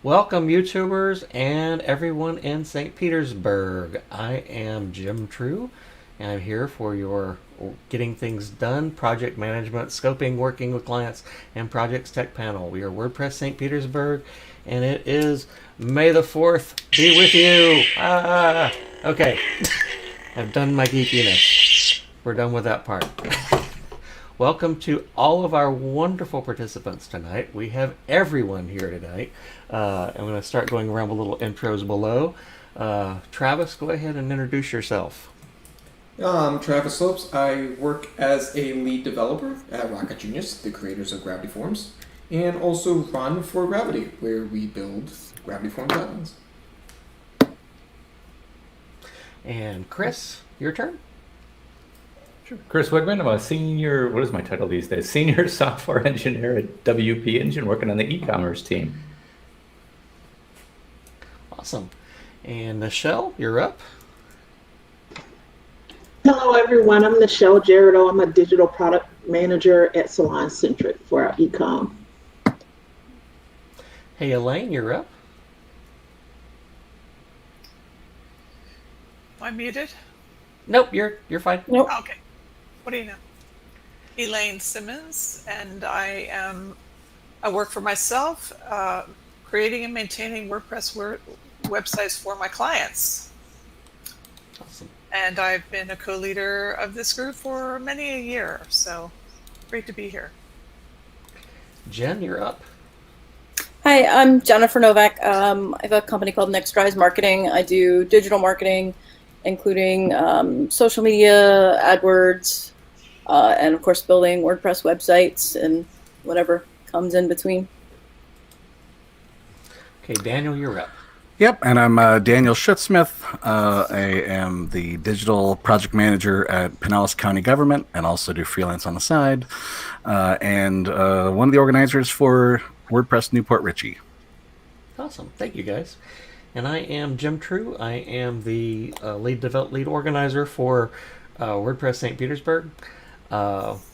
Welcome, YouTubers and everyone in St. Petersburg. I am Jim True, and I'm here for your Getting Things Done, Project Management, Scoping, Working with Clients, and Projects Tech panel. We are WordPress St. Petersburg, and it is May the 4th be with you. Okay, I've done my geekiness. We're done with that part. Welcome to all of our wonderful participants tonight. We have everyone here tonight. I'm going to start going around with little intros below. Travis, go ahead and introduce yourself. I'm Travis Slopes. I work as a lead developer at Rocket Genius, the creators of Gravity Forms, and also run for Gravity, where we build Gravity Forms plugins. And Chris, your turn. Sure. Chris Wigman, I'm a senior, what is my title these days? Senior software engineer at WP Engine, working on the e-commerce team. Awesome. And Michelle, you're up. Hello, everyone. I'm Michelle Gerardo. I'm a digital product manager at Salon Centric for our ecom. Hey, Elaine, you're up. Am I muted? Nope, you're fine. Nope. Okay. What do you know? Elaine Simmons, and I work for myself, creating and maintaining WordPress websites for my clients. Awesome. And I've been a co-leader of this group for many a year, so great to be here. Jen, you're up. Hi, I'm Jennifer Novak. I have a company called NextRise Marketing. I do digital marketing, including social media, AdWords, and of course building WordPress websites and whatever comes in between. Okay, Daniel, you're up. Yep, and I'm Daniel Schutzsmith. I am the digital project manager at Pinellas County Government and also do freelance on the side. And one of the organizers for WordPress Newport Richey. Awesome. Thank you, guys. And I am Jim True. I am the lead organizer for WordPress St. Petersburg.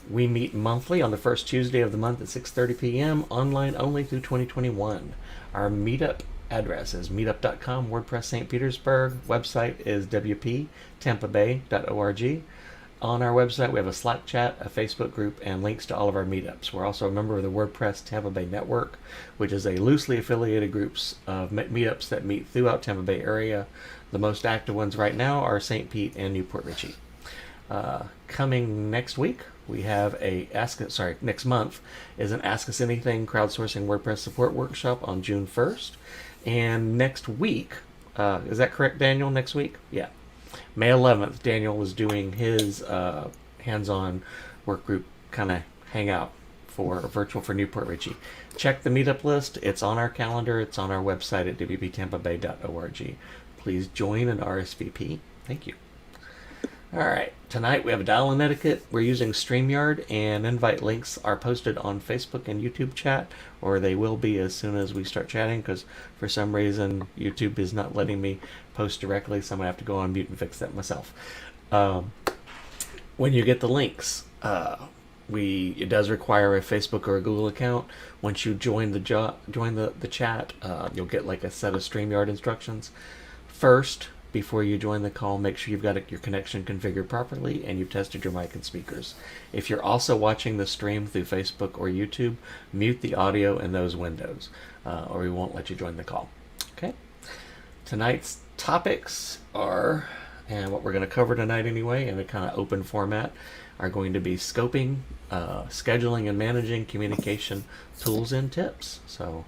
We meet monthly on the first Tuesday of the month at 6:30 p.m. online only through 2021. Our meetup address is meetup.com. WordPress St. Petersburg website is wptampabay.org. On our website, we have a Slack chat, a Facebook group, and links to all of our meetups. We're also a member of the WordPress Tampa Bay Network, which is a loosely affiliated groups of meetups that meet throughout Tampa Bay area. The most active ones right now are St. Pete and Newport Richey. Coming next week, we have next month is an Ask Us Anything crowdsourcing WordPress support workshop on June 1st. And next week, is that correct, Daniel? Next week? Yeah. May 11th, Daniel is doing his hands-on work group kind of hangout for virtual for Newport Richey. Check the meetup list. It's on our calendar. It's on our website at wptampabay.org. Please join and RSVP. Thank you. All right. Tonight we have a dial-in etiquette. We're using StreamYard, and invite links are posted on Facebook and YouTube chat, or they will be as soon as we start chatting, because for some reason YouTube is not letting me post directly, so I'm going to have to go on mute and fix that myself. When you get the links, it does require a Facebook or a Google account. Once you join the chat, you'll get like a set of StreamYard instructions. First, before you join the call, make sure you've got your connection configured properly and you've tested your mic and speakers. If you're also watching the stream through Facebook or YouTube, mute the audio in those windows, or we won't let you join the call. Okay? Tonight's topics are, and what we're going to cover tonight anyway, in a kind of open format, are going to be scoping, scheduling and managing communication tools and tips. So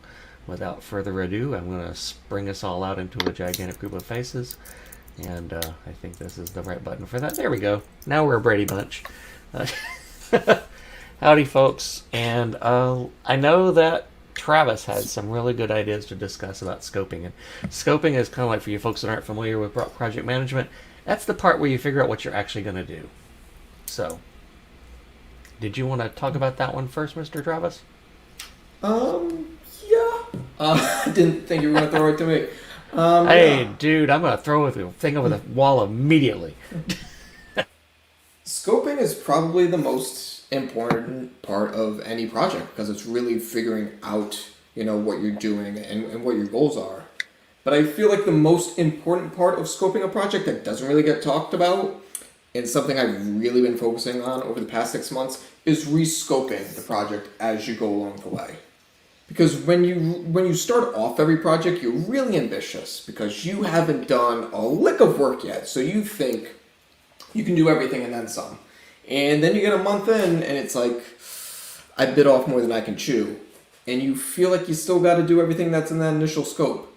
without further ado, I'm going to bring us all out into a gigantic group of faces. And I think this is the right button for that. There we go. Now we're a Brady Bunch. Howdy, folks. And I know that Travis has some really good ideas to discuss about scoping. And scoping is kind of like, for you folks that aren't familiar with project management, that's the part where you figure out what you're actually going to do. So, did you want to talk about that one first, Mr. Travis? Yeah. I didn't think you were going to throw it to me. Hey, Yeah. dude, I'm going to throw the thing over the wall immediately. Scoping is probably the most important part of any project because it's really figuring out what you're doing and what your goals are. But I feel like the most important part of scoping a project that doesn't really get talked about, and something I've really been focusing on over the past 6 months, is rescoping the project as you go along the way. Because when you start off every project, you're really ambitious because you haven't done a lick of work yet. So you think you can do everything and then some. And then you get a month in and it's like, I bit off more than I can chew. And you feel like you still got to do everything that's in that initial scope.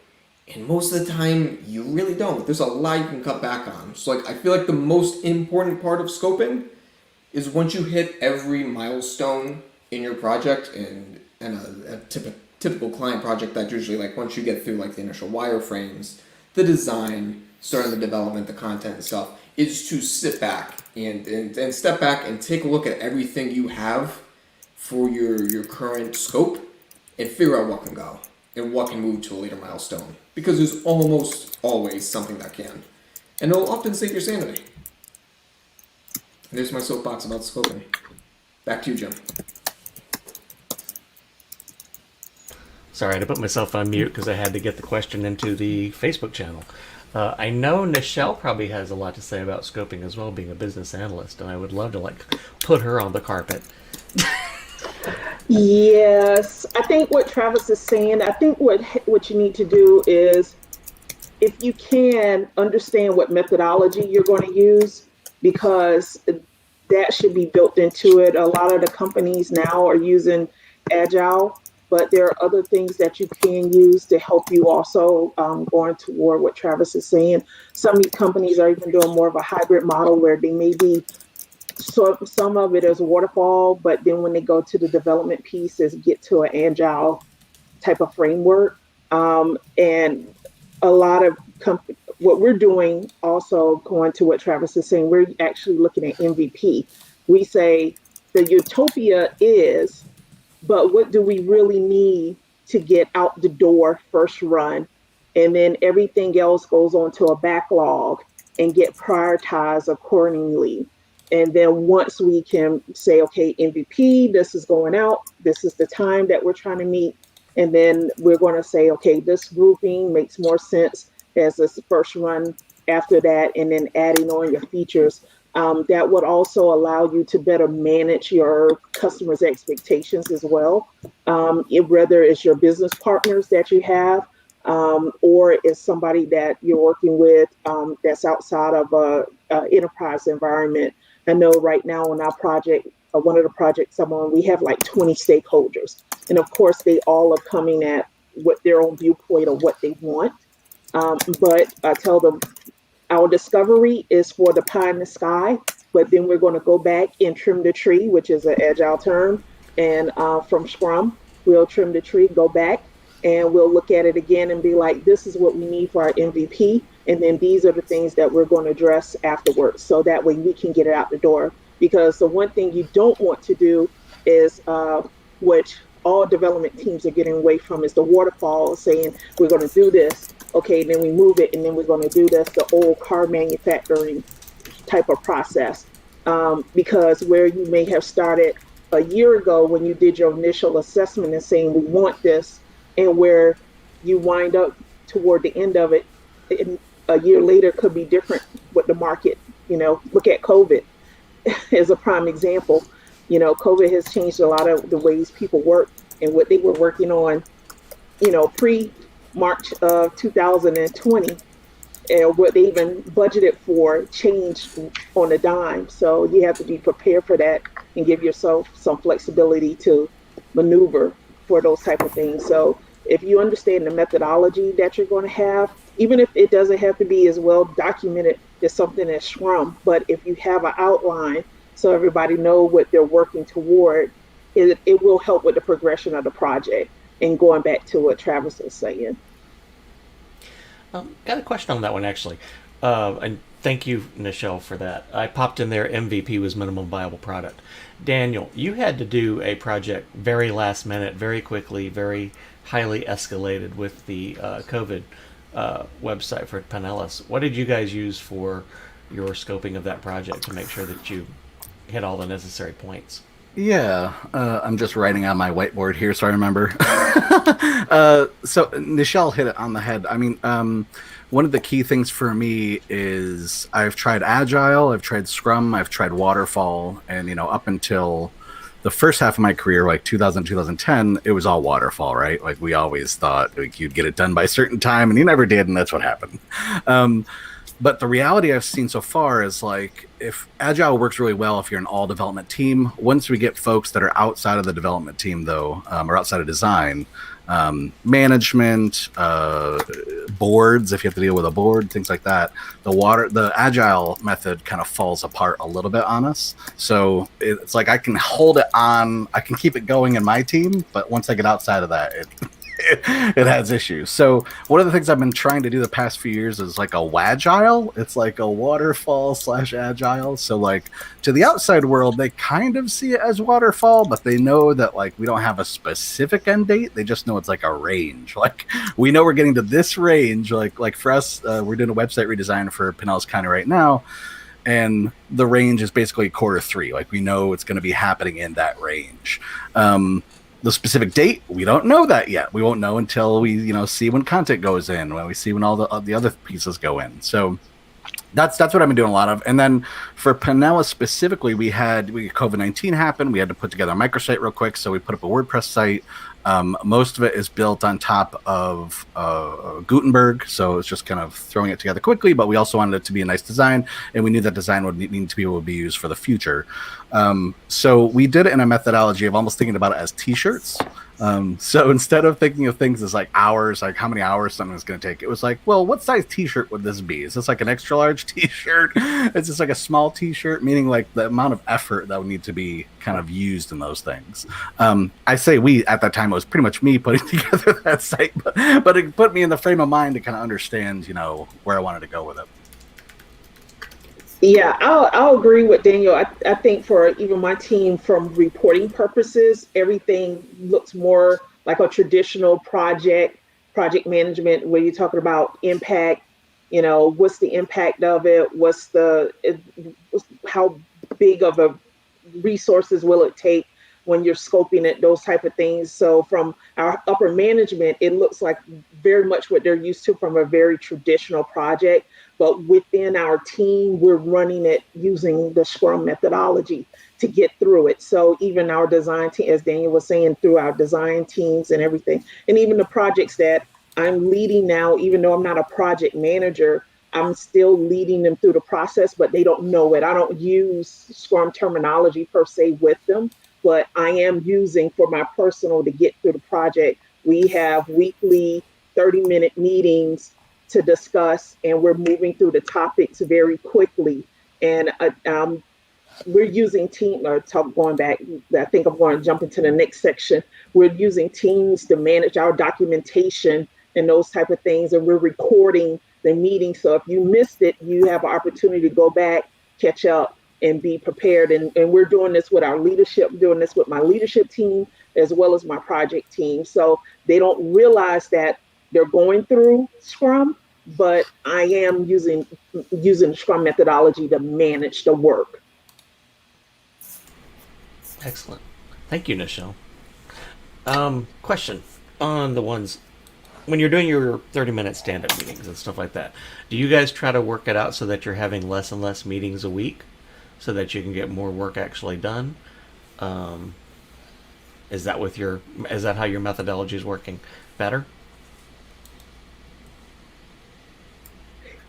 And most of the time, you really don't. There's a lot you can cut back on. So I feel like the most important part of scoping is once you hit every milestone in your project, and a typical client project, that's usually once you get through the initial wireframes, the design, starting the development, the content and stuff, is to sit back and step back and take a look at everything you have for your current scope and figure out what can go and what can move to a later milestone. Because there's almost always something that can. And it'll often save your sanity. And there's my soapbox about scoping. Back to you, Jim. Sorry, I had to put myself on mute because I had to get the question into the Facebook channel. I know Nichelle probably has a lot to say about scoping as well, being a business analyst, and I would love to put her on the carpet. Yes, I think what Travis is saying, I think what you need to do is, if you can, understand what methodology you're going to use, because that should be built into it. A lot of the companies now are using Agile, but there are other things that you can use to help you also, going toward what Travis is saying. Some companies are even doing more of a hybrid model where they may be, so some of it is waterfall, but then when they go to the development piece is get to an Agile type of framework. And a lot of what we're doing, also going to what Travis is saying, we're actually looking at MVP. We say the utopia is, but what do we really need to get out the door first run? And then everything else goes onto a backlog and get prioritized accordingly. And then once we can say, okay, MVP, this is going out, this is the time that we're trying to meet. And then we're going to say, okay, this grouping makes more sense as this first run after that, and then adding on your features. That would also allow you to better manage your customers' expectations as well. Whether it's your business partners that you have, or it's somebody that you're working with that's outside of a enterprise environment. I know right now on our project, one of the projects I'm on, we have 20 stakeholders. And of course, they all are coming at what their own viewpoint of what they want. But I tell them, our discovery is for the pie in the sky, but then we're going to go back and trim the tree, which is an agile term. And from Scrum, we'll trim the tree, go back, and we'll look at it again and be like, this is what we need for our MVP. And then these are the things that we're going to address afterwards. So that way we can get it out the door. Because the one thing you don't want to do is, which all development teams are getting away from, is the waterfall, saying we're going to do this. Okay, then we move it, and then we're going to do this, the old car manufacturing type of process. Because where you may have started a year ago when you did your initial assessment and saying we want this, and where you wind up toward the end of it, a year later could be different with the market. Look at COVID as a prime example. COVID has changed a lot of the ways people work, and what they were working on, pre-March of 2020, and what they even budgeted for changed on a dime. So you have to be prepared for that and give yourself some flexibility to maneuver for those type of things. So if you understand the methodology that you're going to have, even if it doesn't have to be as well documented as something as Scrum, but if you have an outline so everybody know what they're working toward, it will help with the progression of the project. And going back to what Travis was saying. Got a question on that one, actually. And thank you, Nichelle, for that. I popped in there, MVP was minimum viable product. Daniel, you had to do a project very last minute, very quickly, very highly escalated with the COVID website for Pinellas. What did you guys use for your scoping of that project to make sure that you hit all the necessary points? Yeah, I'm just writing on my whiteboard here so I remember. So Nichelle hit it on the head. I mean, one of the key things for me is I've tried Agile, I've tried Scrum, I've tried Waterfall, and up until the first half of my career, like 2000, 2010, it was all waterfall, right? Like we always thought like you'd get it done by a certain time, and you never did, and that's what happened. But the reality I've seen so far is like if Agile works really well if you're an all development team. Once we get folks that are outside of the development team, though, or outside of design, management, boards, if you have to deal with a board, things like that, the Agile method kind of falls apart a little bit on us. So it's like I can hold it on, I can keep it going in my team, but once I get outside of that, it has issues. So one of the things I've been trying to do the past few years is like a Wagile. It's like a waterfall / agile. So like to the outside world, they kind of see it as waterfall, but they know that like we don't have a specific end date. They just know it's like a range. Like we know we're getting to this range. Like for us, we're doing a website redesign for Pinellas County right now. And the range is basically Q3. Like we know it's going to be happening in that range. The specific date, we don't know that yet. We won't know until we, see when content goes in, when we see when all the other pieces go in. So that's what I've been doing a lot of. And then for Pinellas specifically, we had COVID-19 happen. We had to put together a microsite real quick, so we put up a WordPress site. Most of it is built on top of Gutenberg, so it's just kind of throwing it together quickly, but we also wanted it to be a nice design, and we knew that design would need to be able to be used for the future. So we did it in a methodology of almost thinking about it as t-shirts. So instead of thinking of things as like hours, like how many hours something's going to take, it was like, well, what size t-shirt would this be? Is this like an extra large t-shirt? Is this like a small t-shirt? Meaning like the amount of effort that would need to be kind of used in those things. I say we, at that time, it was pretty much me putting together that site, but it put me in the frame of mind to kind of understand, where I wanted to go with it. Yeah, I'll agree with Daniel. I think for even my team, from reporting purposes, everything looks more like a traditional project management, where you're talking about impact. What's the impact of it? How big of a resources will it take when you're scoping it? Those type of things. So from our upper management, it looks like very much what they're used to from a very traditional project. But within our team, we're running it using the Scrum methodology to get through it. So even our design team, as Daniel was saying, through our design teams and everything, and even the projects that I'm leading now, even though I'm not a project manager, I'm still leading them through the process, but they don't know it. I don't use Scrum terminology per se with them, but I am using for my personal to get through the project. We have weekly 30-minute meetings to discuss, and we're moving through the topics very quickly. And we're using going back, I think I'm going to jump into the next section. We're using Teams to manage our documentation and those type of things, and we're recording the meeting. So if you missed it, you have an opportunity to go back, catch up, and be prepared. And we're doing this with our leadership, doing this with my leadership team, as well as my project team. So they don't realize that they're going through Scrum, but I am using Scrum methodology to manage the work. Excellent. Thank you, Nichelle. Question on the ones, when you're doing your 30-minute stand-up meetings and stuff like that, do you guys try to work it out so that you're having less and less meetings a week so that you can get more work actually done? Is that how your methodology is working better?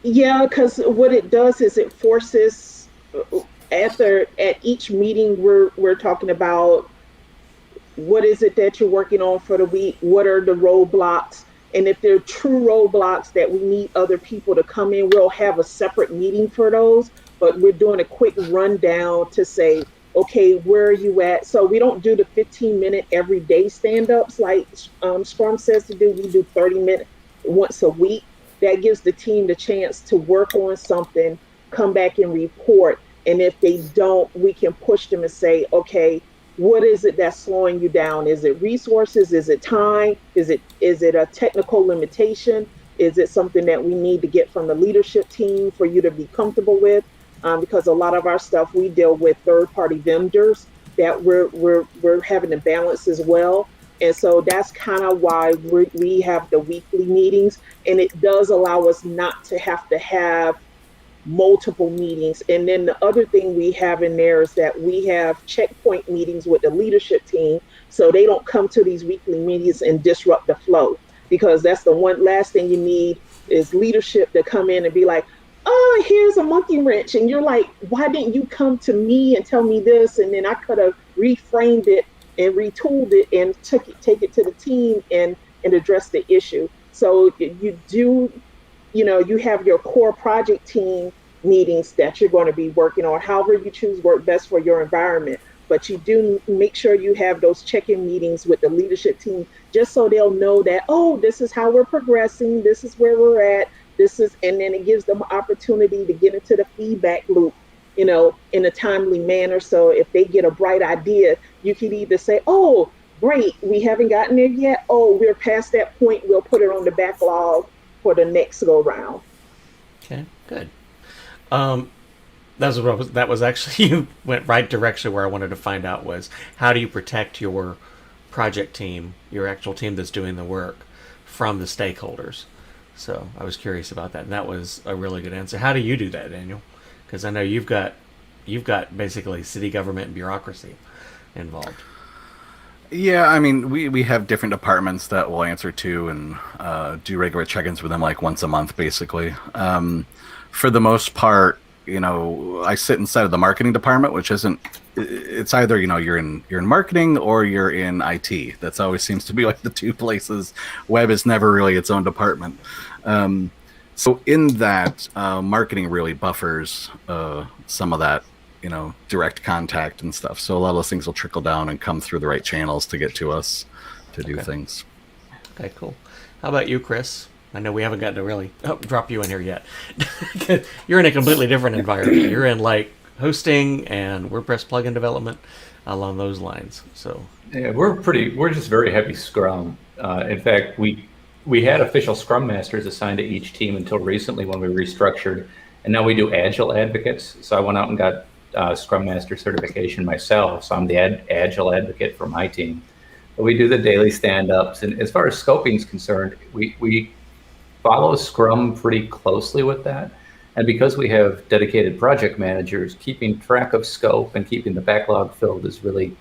Yeah, because what it does is it forces at each meeting we're talking about what is it that you're working on for the week, what are the roadblocks, and if they're true roadblocks that we need other people to come in, we'll have a separate meeting for those. But we're doing a quick rundown to say, okay, where are you at? So we don't do the 15-minute everyday stand-ups like Scrum says to do. We do 30-minute once a week. That gives the team the chance to work on something, come back and report. And if they don't, we can push them and say, okay, what is it that's slowing you down? Is it resources? Is it time? Is it a technical limitation? Is it something that we need to get from the leadership team for you to be comfortable with? Because a lot of our stuff, we deal with third-party vendors. that we're having to balance as well. And so that's kind of why we have the weekly meetings, and it does allow us not to have multiple meetings. And then the other thing we have in there is that we have checkpoint meetings with the leadership team, so they don't come to these weekly meetings and disrupt the flow, because that's the one last thing you need is leadership to come in and be like, oh, here's a monkey wrench, and you're like, why didn't you come to me and tell me this? And then I could have reframed it and retooled it and take it to the team and address the issue. So you do, you have your core project team meetings that you're going to be working on, however you choose work best for your environment. But you do make sure you have those check-in meetings with the leadership team, just so they'll know that, oh, this is how we're progressing, this is where we're at, and then it gives them an opportunity to get into the feedback loop, in a timely manner. So if they get a bright idea, you could either say, oh, great, we haven't gotten there yet. Oh, we're past that point. We'll put it on the backlog for the next go round. Okay, good. That was actually, you went right direction where I wanted to find out was, how do you protect your project team, your actual team that's doing the work, from the stakeholders? So I was curious about that, and that was a really good answer. How do you do that, Daniel? Because I know you've got basically city government and bureaucracy involved. Yeah, I mean, we have different departments that we'll answer to and do regular check-ins with them like once a month, basically. For the most part, I sit inside of the marketing department, which isn't. It's either you're in marketing or you're in IT. That's always seems to be like the two places. Web is never really its own department. So in that, marketing really buffers some of that, direct contact and stuff. So a lot of those things will trickle down and come through the right channels to get to us to do things. Okay, cool. How about you, Chris? I know we haven't gotten to really drop you in here yet. You're in a completely different environment. You're in like hosting and WordPress plugin development along those lines. So yeah, we're just very heavy Scrum. In fact, we had official Scrum Masters assigned to each team until recently when we restructured, and now we do Agile Advocates. So I went out and got Scrum Master certification myself. So I'm the Agile Advocate for my team. But we do the daily stand-ups, and as far as scoping is concerned, we follow Scrum pretty closely with that. And because we have dedicated project managers, keeping track of scope and keeping the backlog filled is really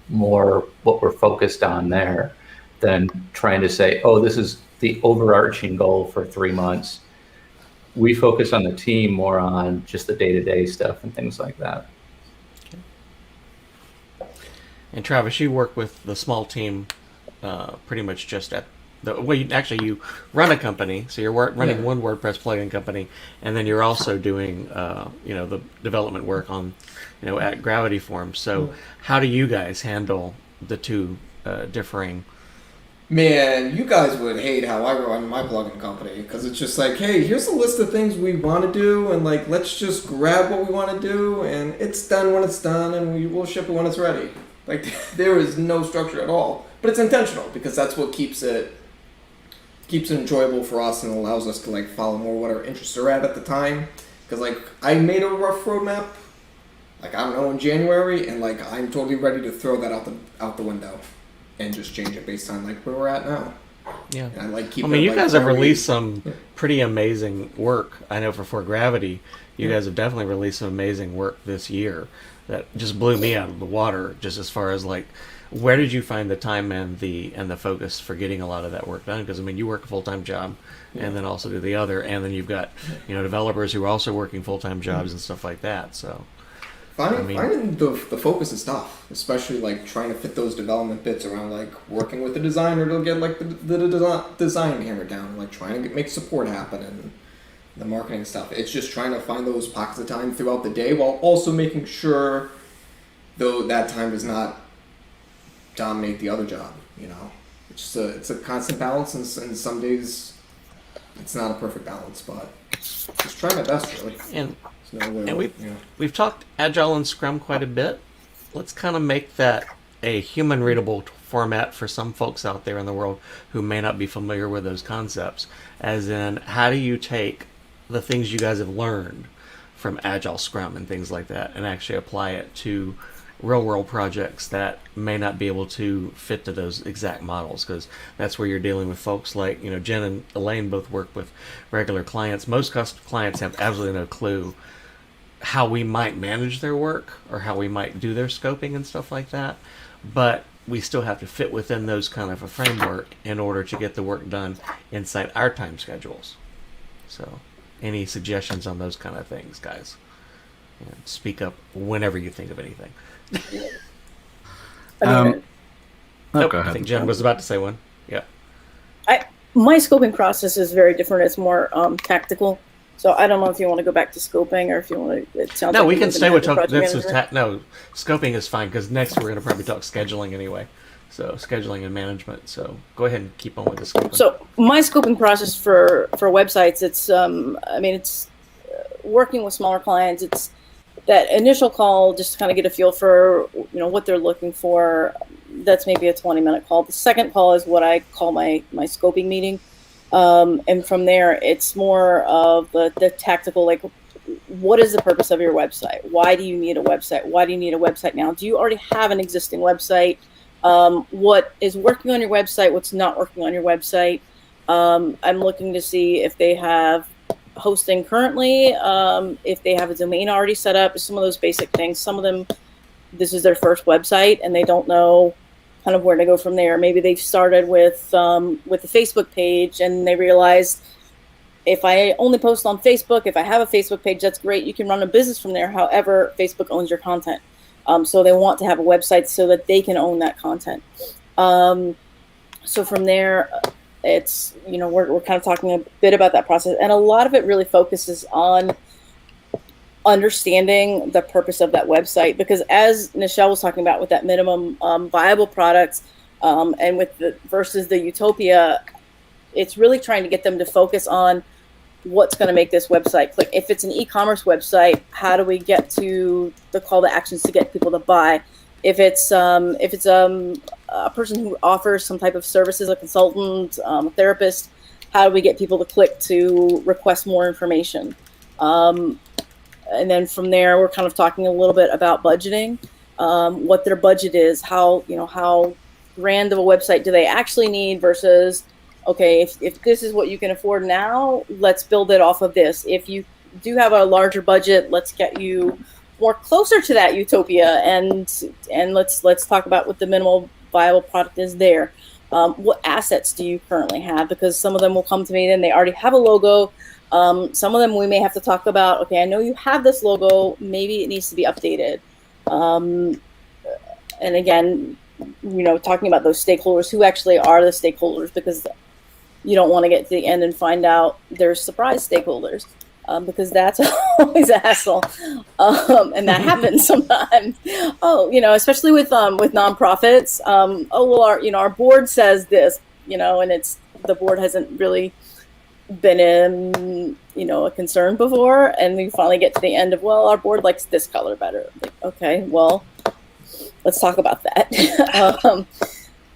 more what we're focused on there than trying to say, oh, this is the overarching goal for 3 months. We focus on the team more on just the day-to-day stuff and things like that. And Travis, you work with the small team pretty much just at you run a company, so you're running one WordPress plugin company, and then you're also doing the development work on at Gravity Forms. So how do you guys handle the two differing? Man, you guys would hate how I run my plugin company, because it's just like, hey, here's a list of things we want to do, and like, let's just grab what we want to do, and it's done when it's done, and we will ship it when it's ready. Like, there is no structure at all, but it's intentional, because that's what keeps it enjoyable for us and allows us to like follow more what our interests are at the time. Because like, I made a rough roadmap, like, I don't know, in January, and like, I'm totally ready to throw that out the window and just change it based on like where we're at now. Yeah, and I like keep. I mean, it, you like, guys have very- released some pretty amazing work. I know for Gravity, you guys have definitely released some amazing work this year that just blew me out of the water. Just as far as like, where did you find the time and the focus for getting a lot of that work done? Because I mean, you work a full-time job, and then also do the other, and then you've got developers who are also working full-time jobs and stuff like that. So Finding the focus is tough, especially like trying to fit those development bits around like working with the designer to get like the design hammered down, like trying to make support happen and the marketing stuff. It's just trying to find those pockets of time throughout the day while also making sure though that time does not dominate the other job. It's a constant balance, and some days it's not a perfect balance, but just try my best really. And we've talked Agile and Scrum quite a bit. Let's kind of make that a human readable format for some folks out there in the world who may not be familiar with those concepts. As in, how do you take the things you guys have learned from Agile, Scrum, and things like that, and actually apply it to real world projects that may not be able to fit to those exact models, because that's where you're dealing with folks like, Jen and Elaine both work with regular clients. Most clients have absolutely no clue how we might manage their work or how we might do their scoping and stuff like that, but we still have to fit within those kind of a framework in order to get the work done inside our time schedules. So any suggestions on those kind of things, guys? And speak up whenever you think of anything. I mean, Nope, go I ahead. think Jen was about to say one. Yeah. my scoping process is very different. It's more tactical. So I don't know if you want to go back to scoping or if you want to. It sounds No, like we you can want to stay with manage the this is project manager. no, scoping is fine because next we're going to probably talk scheduling anyway. So scheduling and management. So go ahead and keep on with the scoping. So my scoping process for websites, it's it's working with smaller clients. It's that initial call just to kind of get a feel for what they're looking for. That's maybe a 20-minute call. The second call is what I call my scoping meeting, and from there it's more of the tactical, like what is the purpose of your website? Why do you need a website? Why do you need a website now? Do you already have an existing website? What is working on your website? What's not working on your website? I'm looking to see if they have hosting currently, if they have a domain already set up, some of those basic things. Some of them, this is their first website and they don't know kind of where to go from there. Maybe they've started with the Facebook page and they realized if I only post on Facebook, if I have a Facebook page, that's great. You can run a business from there. However, Facebook owns your content. So they want to have a website so that they can own that content. So from there, it's, we're kind of talking a bit about that process. And a lot of it really focuses on understanding the purpose of that website. Because as Nichelle was talking about with that minimum viable products and with the versus the utopia, it's really trying to get them to focus on what's going to make this website click. If it's an e-commerce website, how do we get to the call to actions to get people to buy? If it's a person who offers some type of services, a consultant, a therapist, how do we get people to click to request more information? And then from there, we're kind of talking a little bit about budgeting, what their budget is, how grand of a website do they actually need versus, okay, if this is what you can afford now, let's build it off of this. If you do have a larger budget, let's get you more closer to that utopia, and let's talk about what the minimal viable product is there. What assets do you currently have? Because some of them will come to me and they already have a logo. Some of them we may have to talk about, okay, I know you have this logo, maybe it needs to be updated. And again, talking about those stakeholders, who actually are the stakeholders, because you don't want to get to the end and find out there's surprise stakeholders, because that's always a hassle, and that happens sometimes. Especially with nonprofits. Our board says this, and it's the board hasn't really been in a concern before, and we finally get to the end of, well, our board likes this color better. Like, okay, well, let's talk about that.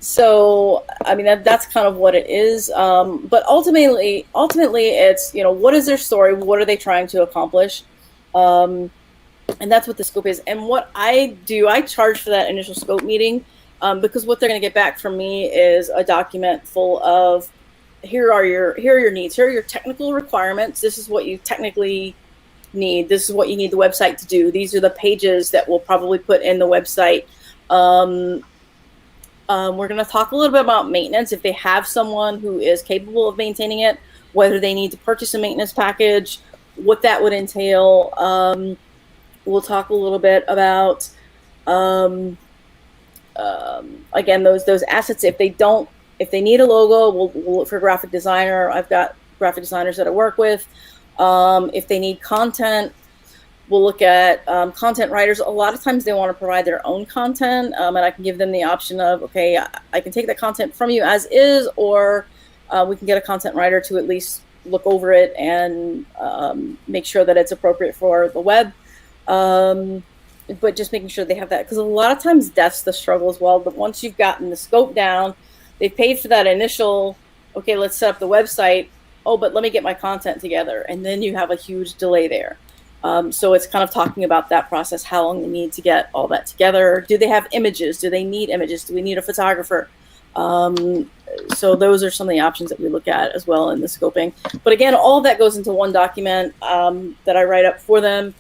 So, that's kind of what it is. But ultimately, it's, what is their story? What are they trying to accomplish? And that's what the scope is. And what I do, I charge for that initial scope meeting, because what they're going to get back from me is a document full of, here are your needs. Here are your technical requirements. This is what you technically need. This is what you need the website to do. These are the pages that we'll probably put in the website. We're going to talk a little bit about maintenance. If they have someone who is capable of maintaining it, whether they need to purchase a maintenance package, what that would entail. We'll talk a little bit about, again, those assets. If they need a logo, we'll look for a graphic designer. I've got graphic designers that I work with. If they need content, we'll look at content writers. A lot of times they want to provide their own content, and I can give them the option of, okay, I can take that content from you as is, or we can get a content writer to at least look over it and make sure that it's appropriate for the web. But just making sure they have that, because a lot of times that's the struggle as well. But once you've gotten the scope down, they've paid for that initial, okay, let's set up the website. Oh, but let me get my content together. And then you have a huge delay there. So it's kind of talking about that process, how long they need to get all that together. Do they have images? Do they need images? Do we need a photographer? So those are some of the options that we look at as well in the scoping. But again, all of that goes into one document that I write up for them.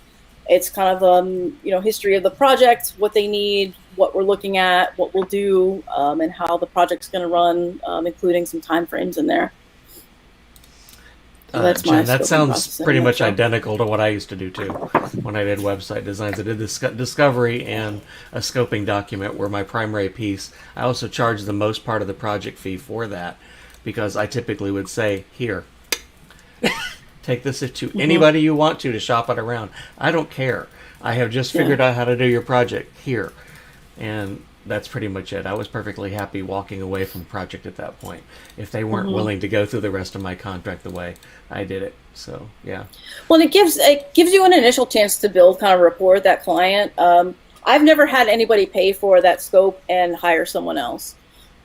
It's kind of history of the project, what they need, what we're looking at, what we'll do, and how the project's going to run, including some time frames in there. So that's my Jen, that scoping sounds process in pretty a much nutshell. identical to what I used to do too. When I did website designs, I did this discovery and a scoping document were my primary piece. I also charged the most part of the project fee for that because I typically would say, here, take this to anybody you want to shop it around. I don't care. I have just figured out how to do your project here. And that's pretty much it. I was perfectly happy walking away from the project at that point if they weren't willing to go through the rest of my contract the way I did it. So yeah. Well, it gives you an initial chance to build kind of rapport with that client. I've never had anybody pay for that scope and hire someone else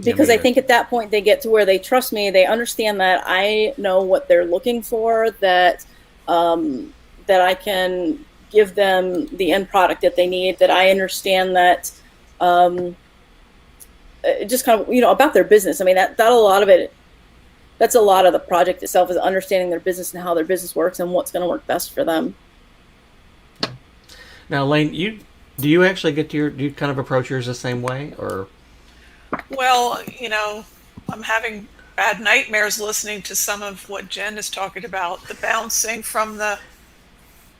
because I think at that point they get to where they trust me. They understand that I know what they're looking for, that I can give them the end product that they need, that I understand that just kind of about their business. I mean that a lot of it. That's a lot of the project itself is understanding their business and how their business works and what's going to work best for them. Now, Lane, do you actually do you kind of approach yours the same way, or? Well, I'm having bad nightmares listening to some of what Jen is talking about, the bouncing from the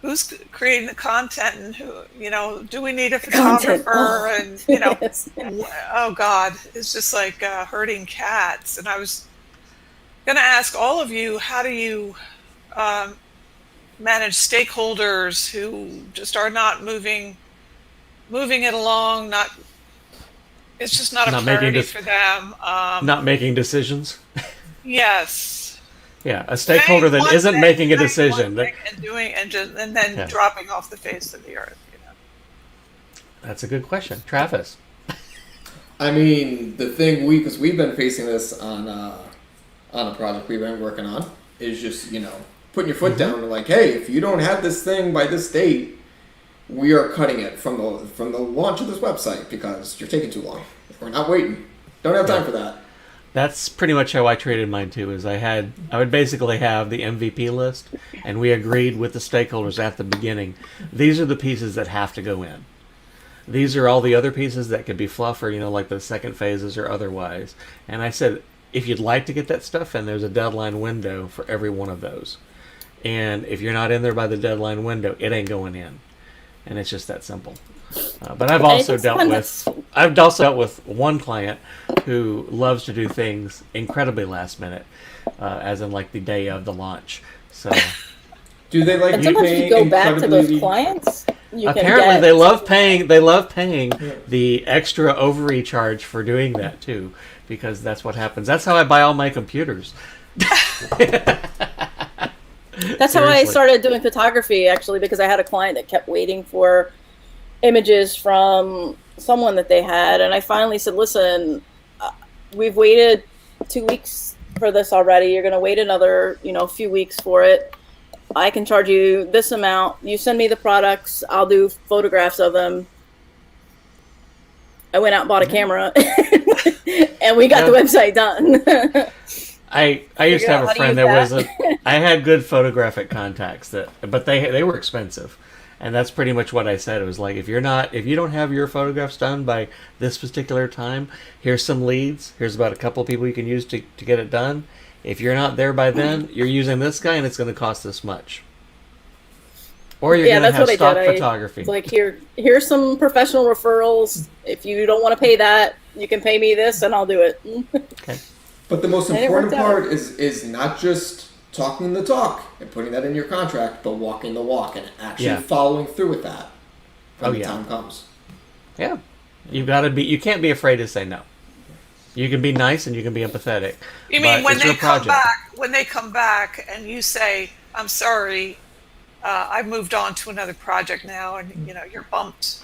who's creating the content and who, do we need a photographer? And, Yes. oh God, it's just like herding cats. And I was going to ask all of you, how do you manage stakeholders who just are not moving it along? It's just not a priority for them. Not making decisions. Yes. Yeah, a stakeholder that isn't making a decision. And then dropping off the face of the earth. That's a good question, Travis. I mean, the thing because we've been facing this on a project we've been working on, is just putting your foot down and like, hey, if you don't have this thing by this date, we are cutting it from the launch of this website because you're taking too long. We're not waiting. Don't have time for that. That's pretty much how I treated mine too. Is I would basically have the MVP list, and we agreed with the stakeholders at the beginning. These are the pieces that have to go in. These are all the other pieces that could be fluff or like the second phases or otherwise. And I said, if you'd like to get that stuff in, there's a deadline window for every one of those. And if you're not in there by the deadline window, it ain't going in. And it's just that simple. But I've also dealt with one client who loves to do things incredibly last minute, as in like the day of the launch. So do they like? And sometimes if you go back to those clients, apparently they love paying. They love paying the extra overcharge for doing that too, because that's what happens. That's how I buy all my computers. That's how I started doing photography, actually, because I had a client that kept waiting for images from someone that they had. And I finally said, listen, we've waited 2 weeks for this already. You're going to wait another, few weeks for it. I can charge you this amount. You send me the products. I'll do photographs of them. I went out and bought a camera and we got the website done. I used to have a friend that I had good photographic contacts but they were expensive, and that's pretty much what I said. It was like, if you don't have your photographs done by this particular time, here's some leads. Here's about a couple of people you can use to get it done. If you're not there by then, you're using this guy, and it's going to cost this much. Or you're going to have stock photography. Like here's some professional referrals. If you don't want to pay that, you can pay me this, and I'll do it. Okay. But the most important part is not just talking the talk and putting that in your contract, but walking the walk and actually following through with that when the time comes. Yeah. You can't be afraid to say no. You can be nice and you can be empathetic. You mean when they come back and you say, I'm sorry, I've moved on to another project now, and you're bumped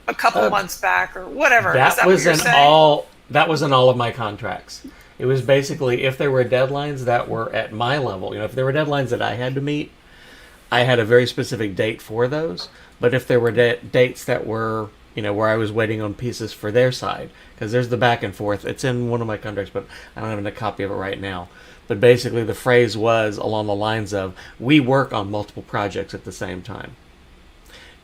a couple months back or whatever. That was in all of my contracts. It was basically, if there were deadlines that were at my level, if there were deadlines that I had to meet, I had a very specific date for those. But if there were dates that were, where I was waiting on pieces for their side, because there's the back and forth. It's in one of my contracts, but I don't have a copy of it right now. But basically, the phrase was along the lines of, we work on multiple projects at the same time.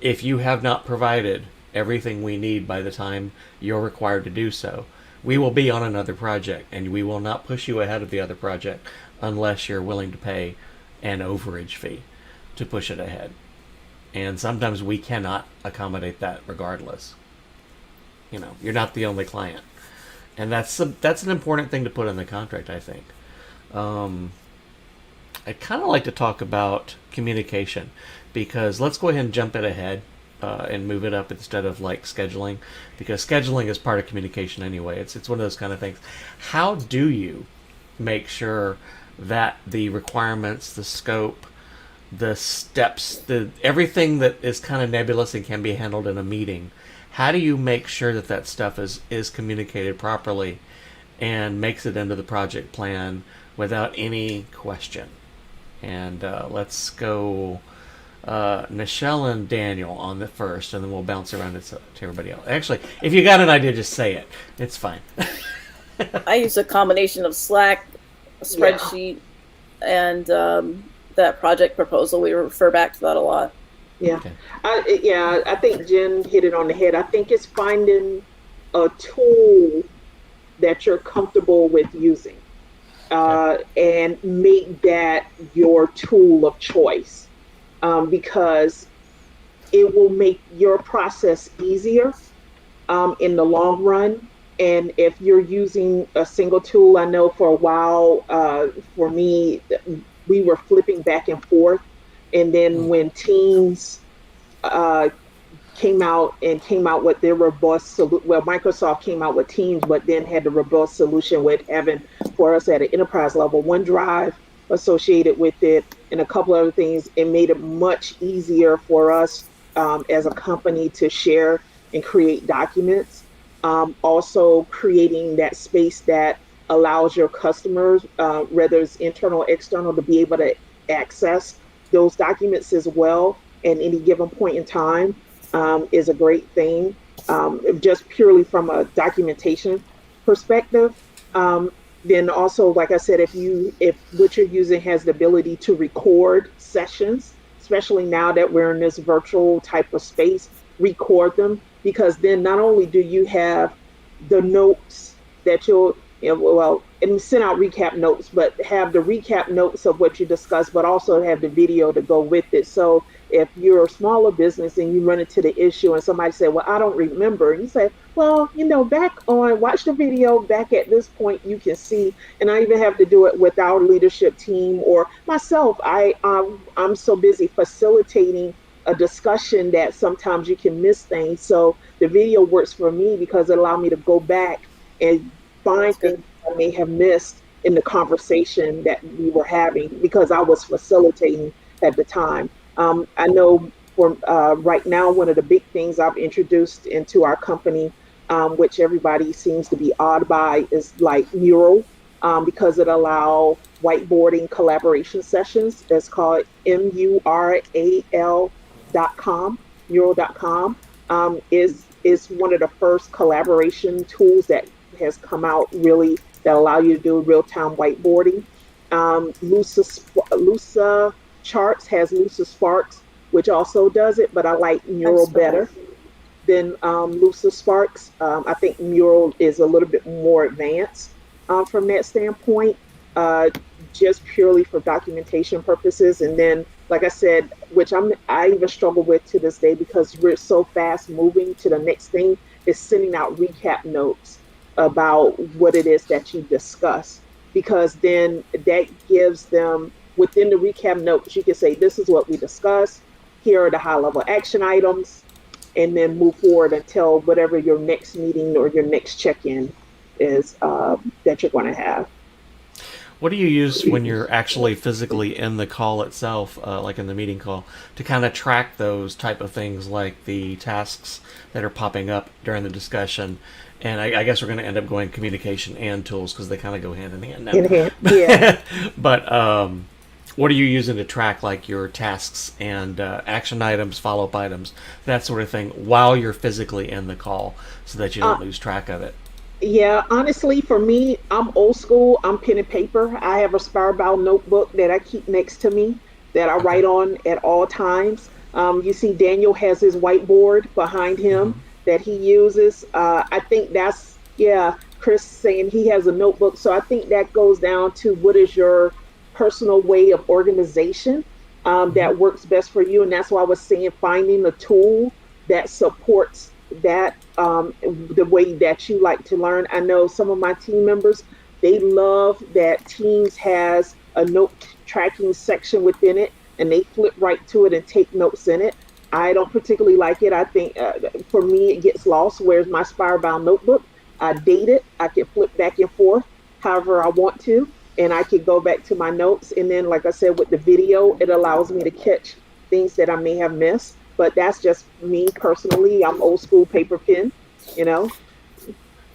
If you have not provided everything we need by the time you're required to do so, we will be on another project, and we will not push you ahead of the other project unless you're willing to pay an overage fee to push it ahead. And sometimes we cannot accommodate that regardless. You're not the only client. And that's an important thing to put in the contract, I think. I'd kind of like to talk about communication, because let's go ahead and jump it ahead and move it up instead of like scheduling, because scheduling is part of communication anyway. It's one of those kind of things. How do you make sure that the requirements, the scope, the steps, everything that is kind of nebulous and can be handled in a meeting, how do you make sure that that stuff is communicated properly and makes it into the project plan without any question? And let's go Nichelle and Daniel on the first, and then we'll bounce around to everybody else. Actually, if you got an idea, just say it. It's fine. I use a combination of Slack, a spreadsheet, and that project proposal. We refer back to that a lot. Yeah. Okay. I think Jen hit it on the head. I think it's finding a tool that you're comfortable with using, and make that your tool of choice, because it will make your process easier in the long run. And if you're using a single tool, I know for a while, for me, we were flipping back and forth. And then when Teams came out with their robust solution, well, Microsoft came out with Teams, but then had the robust solution with having for us at an enterprise level OneDrive associated with it, and a couple other things. It made it much easier for us as a company to share and create documents. Also creating that space that allows your customers, whether it's internal or external, to be able to access those documents as well at any given point in time, is a great thing, just purely from a documentation perspective. Then also, like I said, if what you're using has the ability to record sessions, especially now that we're in this virtual type of space, record them, because then not only do you have the notes that and send out recap notes, but have the recap notes of what you discussed, but also have the video to go with it. So if you're a smaller business and you run into the issue and somebody say, well, I don't remember, and you say, well, watch the video back at this point, you can see. And I even have to do it with our leadership team or myself. I'm so busy facilitating a discussion that sometimes you can miss things. So the video works for me because it allowed me to go back and find things I may have missed in the conversation that we were having because I was facilitating at the time. I know for right now, one of the big things I've introduced into our company, which everybody seems to be odd by, is like Mural, because it allows whiteboarding collaboration sessions. It's called mural.com. Mural.com is one of the first collaboration tools that has come out really that allow you to do real-time whiteboarding. Lusa Charts has Lusa Sparks, which also does it, but I like Mural better than Lusa Sparks. I think Mural is a little bit more advanced from that standpoint, just purely for documentation purposes. And then, like I said, which I even struggle with to this day because we're so fast moving to the next thing, is sending out recap notes about what it is that you discuss, because then that gives them, within the recap notes, you can say, this is what we discussed, here are the high level action items, and then move forward until whatever your next meeting or your next check-in is that you're going to have. What do you use when you're actually physically in the call itself, like in the meeting call, to kind of track those type of things, like the tasks that are popping up during the discussion? And I guess we're going to end up going communication and tools because they kind of go hand in hand now. In hand, yeah. But what are you using to track like your tasks and action items, follow-up items, that sort of thing, while you're physically in the call, so that you don't lose track of it? Yeah, honestly, for me, I'm old school. I'm pen and paper. I have a Spirebound notebook that I keep next to me that I write on at all times. You see, Daniel has his whiteboard behind him that he uses. I think that's, yeah, Chris saying he has a notebook. So I think that goes down to what is your personal way of organization that works best for you. And that's why I was saying finding a tool that supports that the way that you like to learn. I know some of my team members, they love that Teams has a note tracking section within it, and they flip right to it and take notes in it. I don't particularly like it. I think for me, it gets lost. Whereas my Spirebound notebook, I date it. I can flip back and forth however I want to, and I can go back to my notes. And then, like I said, with the video, it allows me to catch things that I may have missed. But that's just me personally. I'm old school paper pen, you know.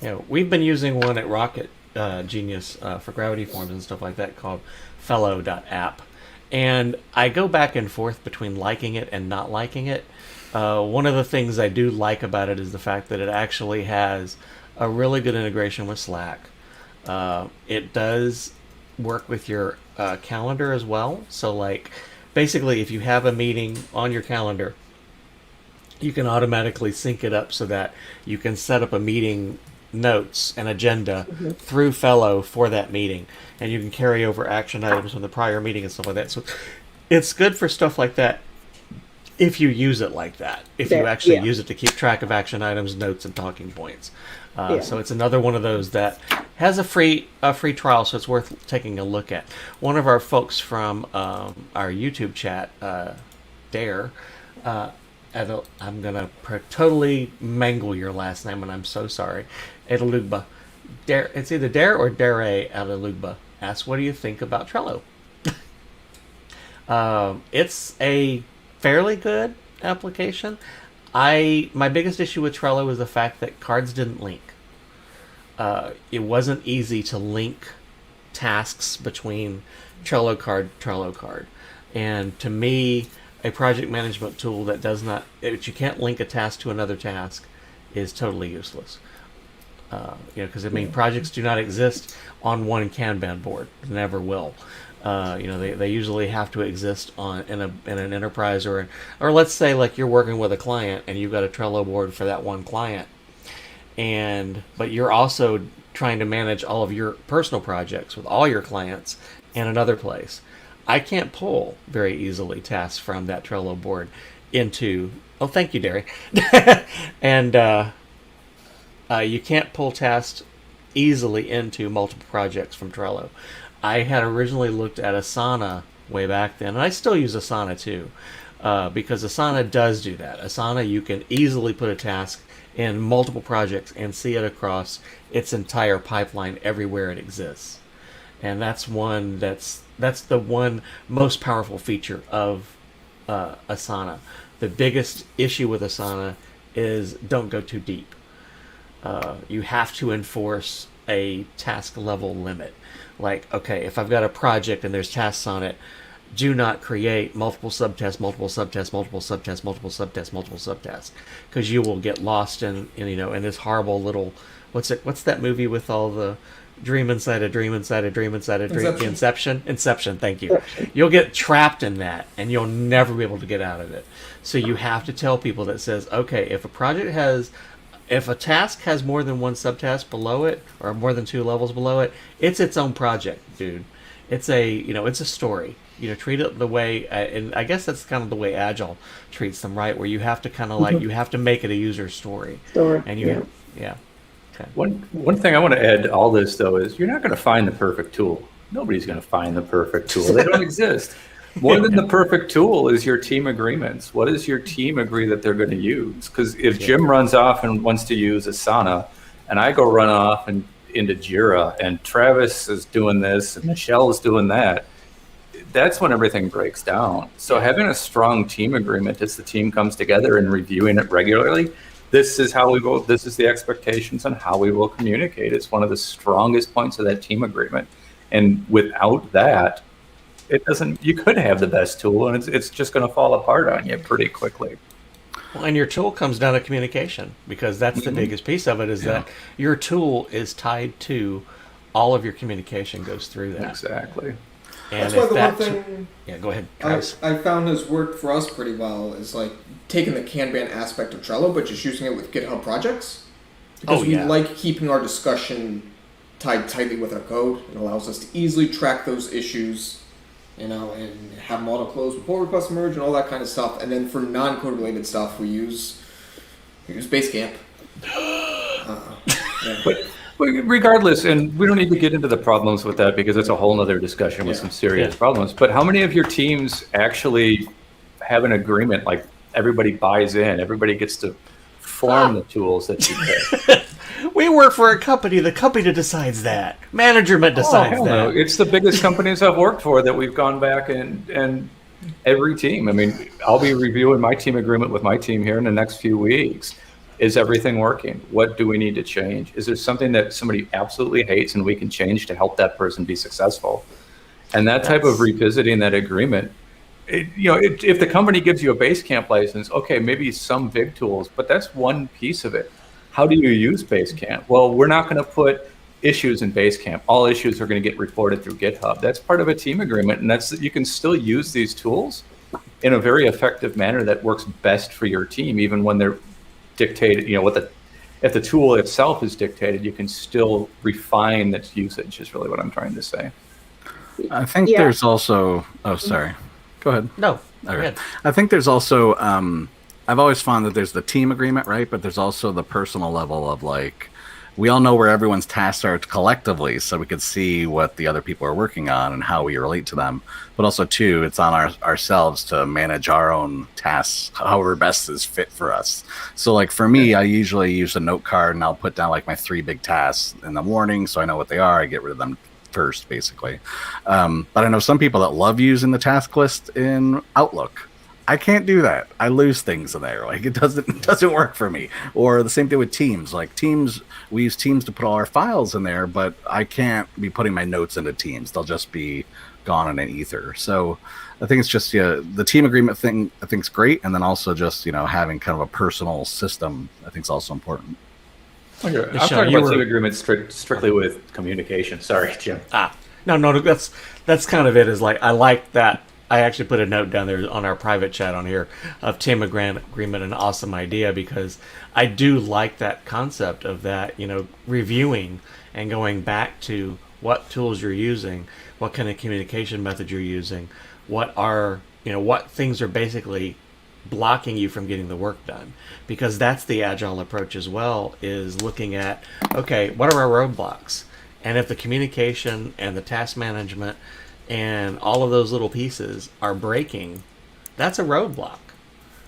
Yeah, we've been using one at Rocket Genius for Gravity Forms and stuff like that called Fellow.app. And I go back and forth between liking it and not liking it. One of the things I do like about it is the fact that it actually has a really good integration with Slack. It does work with your calendar as well. So, like, basically, if you have a meeting on your calendar, you can automatically sync it up so that you can set up a meeting notes and agenda through Fellow for that meeting, and you can carry over action items from the prior meeting and stuff like that. So it's good for stuff like that if you use it like that. If you actually use it to keep track of action items, notes, and talking points. So it's another one of those that has a free trial, so it's worth taking a look at. One of our folks from our YouTube chat, Dare, I'm gonna totally mangle your last name, and I'm so sorry. Edelugba, Dare. It's either Dare or Dare Edelugba. Asks, what do you think about Trello? It's a fairly good application. My biggest issue with Trello was the fact that cards didn't link. It wasn't easy to link tasks between Trello card, and to me, a project management tool that does not, if you can't link a task to another task, is totally useless. Because projects do not exist on one Kanban board, never will. They usually have to exist in an enterprise or let's say like you're working with a client and you've got a Trello board for that one client, but you're also trying to manage all of your personal projects with all your clients in another place. I can't pull very easily tasks from that Trello board into. Oh, thank you, Derry. And you can't pull tasks easily into multiple projects from Trello. I had originally looked at Asana way back then, and I still use Asana too, because Asana does do that. Asana, you can easily put a task in multiple projects and see it across its entire pipeline everywhere it exists. And that's the one most powerful feature of Asana. The biggest issue with Asana is don't go too deep. You have to enforce a task level limit. Like, okay, if I've got a project and there's tasks on it, do not create multiple subtasks, because you will get lost in this horrible little, what's that movie with all the dream inside a dream inside a dream inside a dream? Inception, thank you. You'll get trapped in that and you'll never be able to get out of it. So you have to tell people that says, okay, if a task has more than one subtask below it or more than two levels below it, it's its own project, dude. It's a story. Treat it the way, and I guess that's kind of the way Agile treats them, right? Where you have to kind of you have to make it a user story. And Okay. One thing I want to add to all this, though, is you're not going to find the perfect tool. Nobody's going to find the perfect tool. They don't exist. More than the perfect tool is your team agreements. What does your team agree that they're going to use? Because if Jim runs off and wants to use Asana, and I go run off and into Jira, and Travis is doing this, and Michelle is doing that, that's when everything breaks down. So having a strong team agreement as the team comes together and reviewing it regularly, this is how we will, this is the expectations on how we will communicate. It's one of the strongest points of that team agreement. And without that, it doesn't. You could have the best tool, and it's just going to fall apart on you pretty quickly. Well, and your tool comes down to communication, because that's the biggest piece of it, is that your tool is tied to all of your communication goes through that. Exactly. And That's why if the one that, thing yeah, go ahead, Travis. I found has worked for us pretty well is like taking the Kanban aspect of Trello, but just using it with GitHub projects. Because we like keeping our discussion tied tightly with our code. It allows us to easily track those issues, and have them auto-close with pull request merge and all that kind of stuff. And then for non-code related stuff, we use Basecamp. But regardless, and we don't need to get into the problems with that because it's a whole other discussion with some serious problems. But how many of your teams actually have an agreement, like everybody buys in, everybody gets to form the tools that you pick? We work for a company. The company decides that. Management decides hell that. no. It's the biggest companies I've worked for that we've gone back and every team. I mean, I'll be reviewing my team agreement with my team here in the next few weeks. Is everything working? What do we need to change? Is there something that somebody absolutely hates and we can change to help that person be successful? And that type of revisiting that agreement, if the company gives you a Basecamp license, okay, maybe some big tools, but that's one piece of it. How do you use Basecamp? Well, we're not going to put issues in Basecamp. All issues are going to get reported through GitHub. That's part of a team agreement, and you can still use these tools in a very effective manner that works best for your team, even when they're dictated. If the tool itself is dictated, you can still refine its usage. Is really what I'm trying to say. I think there's also. Oh, sorry. Go ahead. No. Go Okay. ahead. I think there's also. I've always found that there's the team agreement, right? But there's also the personal level of like, we all know where everyone's tasks are collectively, so we can see what the other people are working on and how we relate to them. But also, too, it's on ourselves to manage our own tasks, however best is fit for us. So, like for me, I usually use a note card and I'll put down like my 3 big tasks in the morning, so I know what they are. I get rid of them first, basically. But I know some people that love using the task list in Outlook. I can't do that. I lose things in there. Like it doesn't work for me. Or the same thing with Teams. Like Teams, we use Teams to put all our files in there, but I can't be putting my notes into Teams. They'll just be gone in an ether. So I think it's just the team agreement thing. I think is great, and then also just having kind of a personal system. I think is also important. I'm talking about team agreements strictly with communication. Sorry, Jim. No. That's kind of it. Is like I like that. I actually put a note down there on our private chat on here of team agreement, an awesome idea, because I do like that concept of that, reviewing and going back to what tools you're using, what kind of communication method you're using, what things are basically blocking you from getting the work done. Because that's the agile approach as well, is looking at, okay, what are our roadblocks? And if the communication and the task management and all of those little pieces are breaking, that's a roadblock.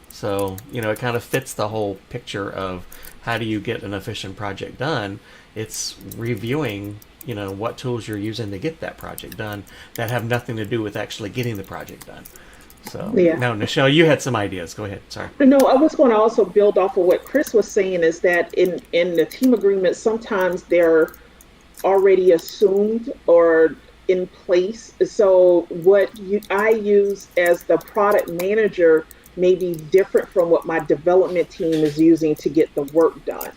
So, it kind of fits the whole picture of how do you get an efficient project done. It's reviewing, what tools you're using to get that project done that have nothing to do with actually getting the project done. So, now, Nichelle, you had some ideas. Go ahead. Sorry. No, I was going to also build off of what Chris was saying, is that in the team agreement, sometimes they're already assumed or in place. So what I use as the product manager may be different from what my development team is using to get the work done.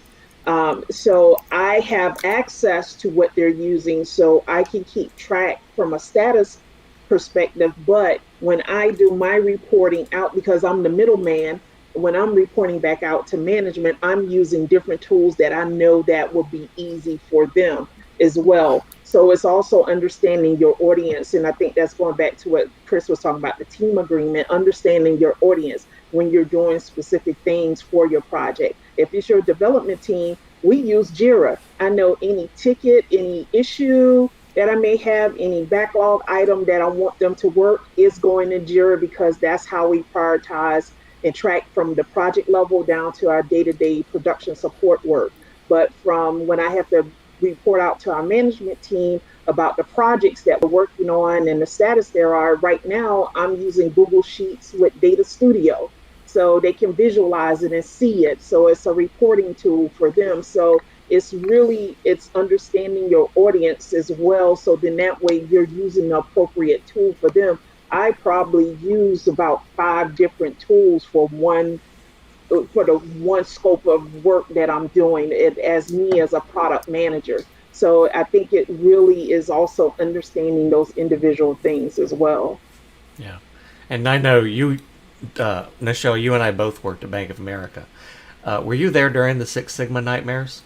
So I have access to what they're using, so I can keep track from a status perspective. But when I do my reporting out, because I'm the middleman, when I'm reporting back out to management, I'm using different tools that I know that will be easy for them as well. So it's also understanding your audience. And I think that's going back to what Chris was talking about, the team agreement, understanding your audience when you're doing specific things for your project. If it's your development team, we use Jira. I know any ticket, any issue that I may have, any backlog item that I want them to work is going in Jira, because that's how we prioritize and track from the project level down to our day-to-day production support work. But from when I have to report out to our management team about the projects that we're working on and the status there are, right now I'm using Google Sheets with Data Studio, so they can visualize it and see it. So it's a reporting tool for them. So it's understanding your audience as well. So then that way you're using the appropriate tool for them. I probably use about 5 different tools for the one scope of work that I'm doing it as me as a product manager. So I think it really is also understanding those individual things as well. Yeah. And I know you, Nichelle, you and I both worked at Bank of America. Were you there during the Six Sigma nightmares?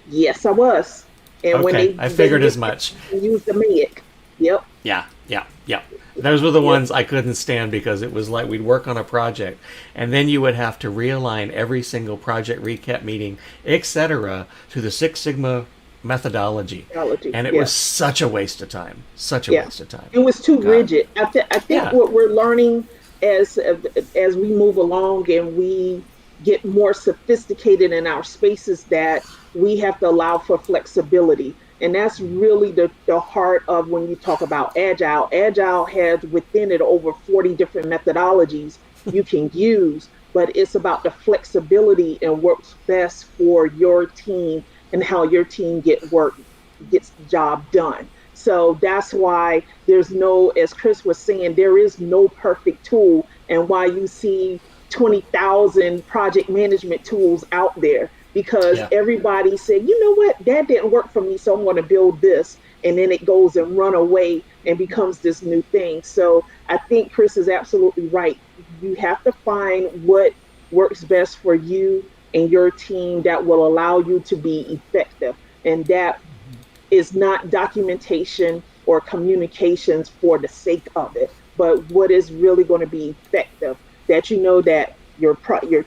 Yes, I was. And when Okay, I figured as much. Use the MIG. Yep. Yeah. Those were the ones I couldn't stand because it was like we'd work on a project and then you would have to realign every single project recap meeting, etc., to the Six Sigma methodology. And it was such a waste of time. Such a waste of time. It was too God. rigid. I think what we're learning as we move along and we get more sophisticated in our spaces, that we have to allow for flexibility. And that's really the heart of when you talk about Agile. Agile has within it over 40 different methodologies you can use, but it's about the flexibility and what's best for your team and how your team gets the job done. So that's why there's no, as Chris was saying, there is no perfect tool, and why you see 20,000 project management tools out there, because everybody said, you know what, that didn't work for me, so I'm going to build this. And then it goes and run away and becomes this new thing. So I think Chris is absolutely right. You have to find what works best for you and your team that will allow you to be effective. And that is not documentation or communications for the sake of it, but what is really going to be effective, that you know that your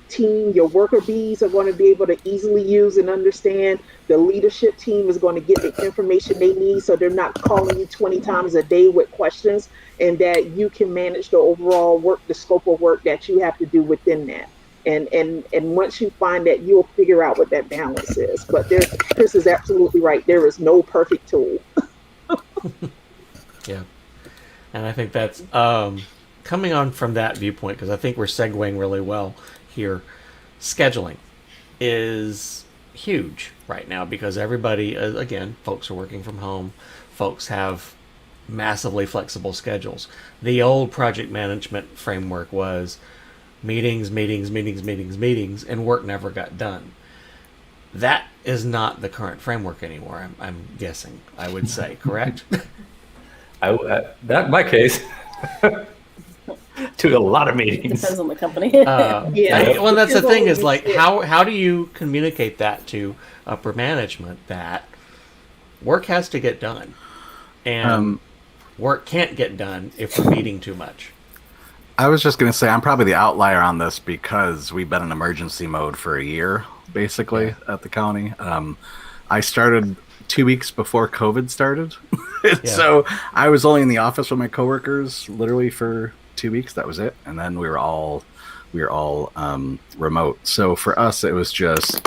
team, your worker bees are going to be able to easily use and understand. The leadership team is going to get the information they need, so they're not calling you 20 times a day with questions, and that you can manage the overall work, the scope of work that you have to do within that. And once you find that, you'll figure out what that balance is. But Chris is absolutely right. There is no perfect tool. Yeah. And I think that's coming on from that viewpoint, because I think we're segueing really well here. Scheduling is huge right now because everybody, again, folks are working from home. Folks have massively flexible schedules. The old project management framework was meetings, and work never got done. That is not the current framework anymore, I'm guessing, I would say, correct? Not in my case. To a lot of meetings. Depends on the company. Well, that's the thing is, like, how do you communicate that to upper management that work has to get done and work can't get done if we're meeting too much? I was just going to say I'm probably the outlier on this because we've been in emergency mode for a year, basically, at the county. I started 2 weeks before COVID started. So I was only in the office with my coworkers literally for 2 weeks. That was it. And then we were all remote. So for us, it was just,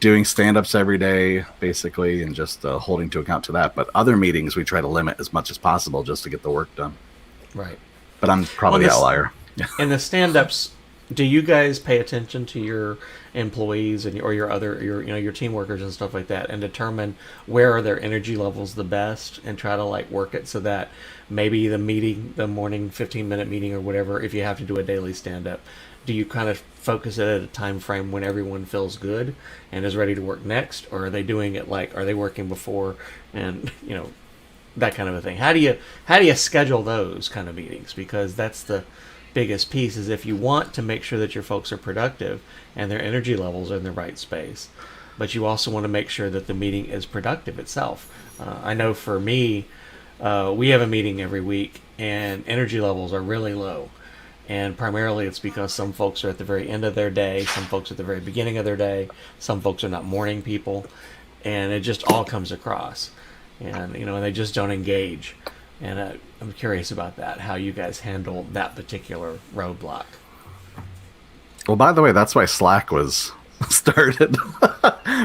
doing stand-ups every day, basically, and just holding to account to that. But other meetings, we try to limit as much as possible just to get the work done. Right. But I'm probably the outlier. In the stand-ups, do you guys pay attention to your employees and or your team workers and stuff like that, and determine where are their energy levels the best, and try to work it so that maybe the morning 15-minute meeting or whatever, if you have to do a daily stand-up, do you kind of focus it at a time frame when everyone feels good and is ready to work next, or are they doing it are they working before and that kind of a thing? How do you schedule those kind of meetings? Because that's the biggest piece, is if you want to make sure that your folks are productive and their energy levels are in the right space, but you also want to make sure that the meeting is productive itself. I know for me, we have a meeting every week and energy levels are really low, and primarily it's because some folks are at the very end of their day, some folks at the very beginning of their day, some folks are not morning people, and it just all comes across, and and they just don't engage. And I'm curious about that, how you guys handle that particular roadblock. Well, by the way, that's why Slack was started.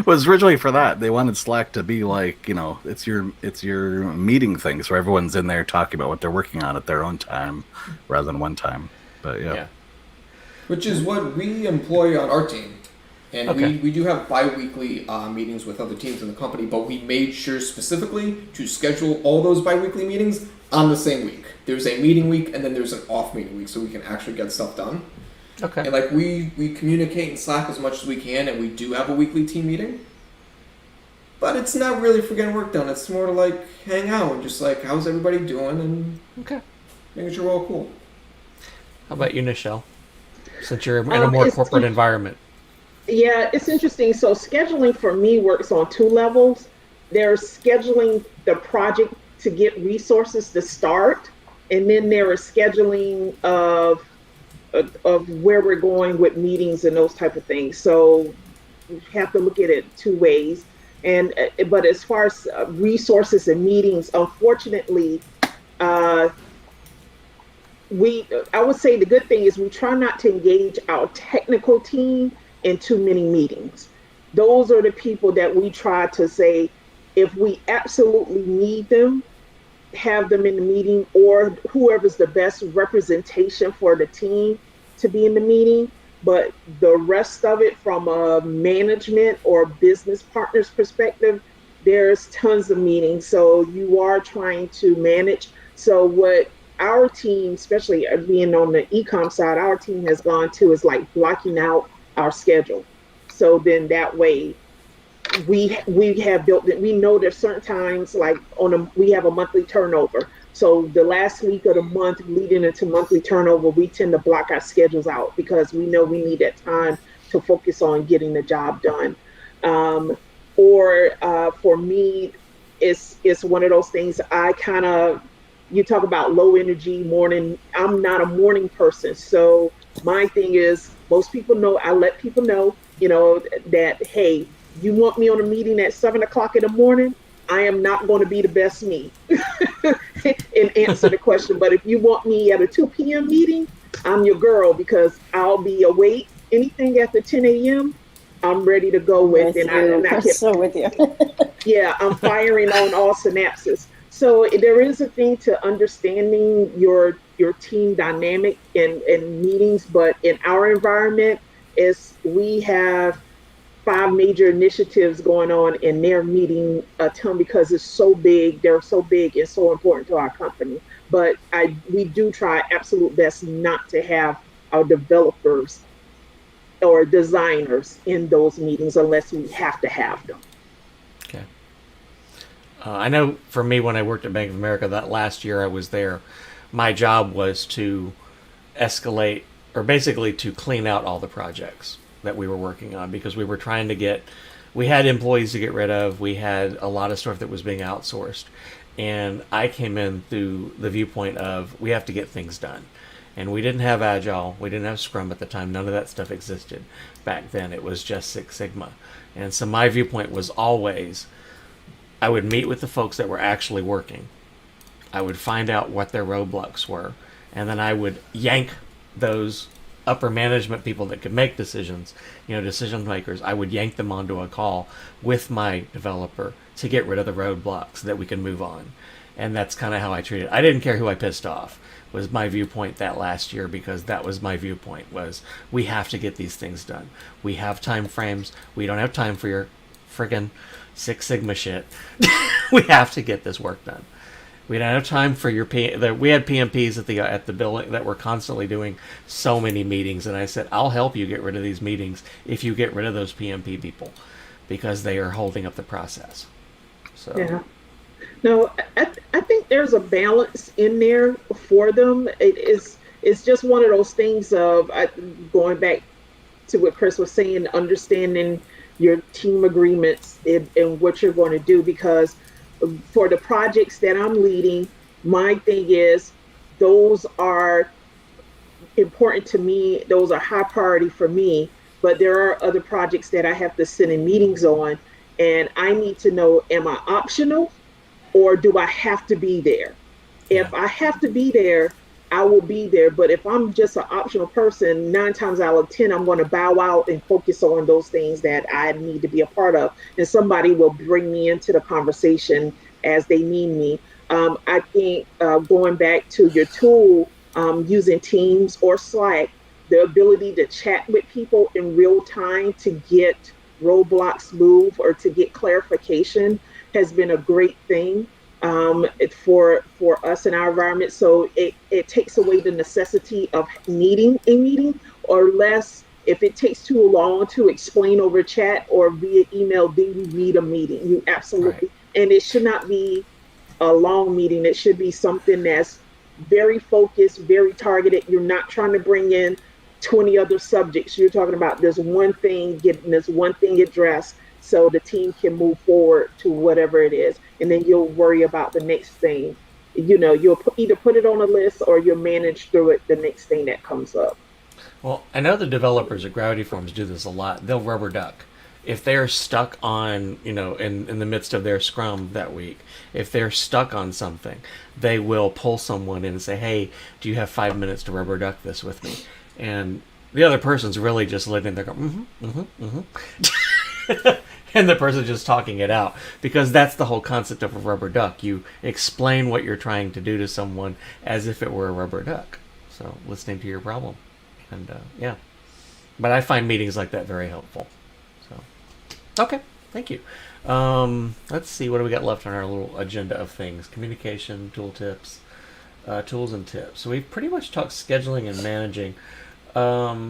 Was originally for that. They wanted Slack to be it's your meeting thing, so everyone's in there talking about what they're working on at their own time rather than one time. But yeah. Which is what we employ on our team. And Okay. we do have bi-weekly meetings with other teams in the company, but we made sure specifically to schedule all those bi-weekly meetings on the same week. There's a meeting week and then there's an off meeting week so we can actually get stuff done. Okay. And like we communicate in Slack as much as we can, and we do have a weekly team meeting. But it's not really for getting work done. It's more to like hang out and just like how's everybody doing and Okay. making sure we're all cool. How about you, Nichelle? Since you're in a Um, more it's- corporate environment. Yeah, it's interesting. So scheduling for me works on two levels. There's scheduling the project to get resources to start, and then there is scheduling of where we're going with meetings and those type of things. So you have to look at it two ways. And but as far as resources and meetings, unfortunately, I would say the good thing is we try not to engage our technical team in too many meetings. Those are the people that we try to say, if we absolutely need them, have them in the meeting, or whoever's the best representation for the team to be in the meeting. But the rest of it, from a management or business partners perspective, there's tons of meetings. So you are trying to manage. So what our team, especially being on the e-com side, our team has gone to is like blocking out our schedule. So then that way we have built it. We know there's certain times like we have a monthly turnover. So the last week of the month leading into monthly turnover, we tend to block our schedules out because we know we need that time to focus on getting the job done. For me, it's one of those things you talk about low energy morning. I'm not a morning person. So my thing is, most people know, I let people know, that, hey, you want me on a meeting at 7:00 in the morning? I am not going to be the best me and answer the question. But if you want me at a 2 p.m. meeting, I'm your girl because I'll be awake. Anything after 10 a.m., I'm ready to go with. I'm so with you. Yeah, I'm firing on all synapses. So there is a thing to understanding your team dynamic in meetings, but in our environment, we have 5 major initiatives going on, and they're meeting a ton because it's so big. They're so big and so important to our company. But we do try absolute best not to have our developers or designers in those meetings unless we have to have them. Okay. I know for me, when I worked at Bank of America, that last year I was there, my job was to escalate, or basically to clean out all the projects that we were working on, because we were trying to we had employees to get rid of. We had a lot of stuff that was being outsourced. And I came in through the viewpoint of, we have to get things done. And we didn't have Agile. We didn't have Scrum at the time. None of that stuff existed back then. It was just Six Sigma. And so my viewpoint was always, I would meet with the folks that were actually working. I would find out what their roadblocks were. And then I would yank those upper management people that could make decisions, decision makers. I would yank them onto a call with my developer to get rid of the roadblocks so that we can move on. And that's kind of how I treated it. I didn't care who I pissed off, was my viewpoint that last year, because that was my viewpoint, was we have to get these things done. We have time frames. We don't have time for your friggin' Six Sigma shit. We have to get this work done. We don't have time for your we had PMPs at the building that were constantly doing so many meetings, and I said, I'll help you get rid of these meetings if you get rid of those PMP people, because they are holding up the process. So yeah. No, I think there's a balance in there for them. It's just one of those things of going back to what Chris was saying, understanding your team agreements and what you're going to do, because for the projects that I'm leading, my thing is those are important to me. Those are high priority for me, but there are other projects that I have to sit in meetings on, and I need to know, am I optional or do I have to be there? If I have to be there, I will be there. But if I'm just an optional person, 9 times out of 10, I'm going to bow out and focus on those things that I need to be a part of. And somebody will bring me into the conversation as they need me. I think going back to your tool, using Teams or Slack, the ability to chat with people in real time to get roadblocks moved or to get clarification has been a great thing for us in our environment. So it takes away the necessity of needing a meeting, or less if it takes too long to explain over chat or via email, then you need a meeting. You absolutely, and it should not be a long meeting. It should be something that's very focused, very targeted. You're not trying to bring in 20 other subjects. You're talking about this one thing, getting this one thing addressed so the team can move forward to whatever it is. And then you'll worry about the next thing. You know, you'll either put it on a list or you'll manage through it the next thing that comes up. Well, I know the developers at Gravity Forms do this a lot. They'll rubber duck. If they're stuck on, you know, in the midst of their scrum that week, if they're stuck on something, they will pull someone in and say, hey, do you have 5 minutes to rubber duck this with me? And the other person's really just letting there go, and the person's just talking it out, because that's the whole concept of a rubber duck. You explain what you're trying to do to someone as if it were a rubber duck. So listening to your problem. And yeah, but I find meetings like that very helpful. So, okay, thank you. Let's see, what do we got left on our little agenda of things? Communication, tool tips, tools and tips. So we've pretty much talked scheduling and managing. Yeah,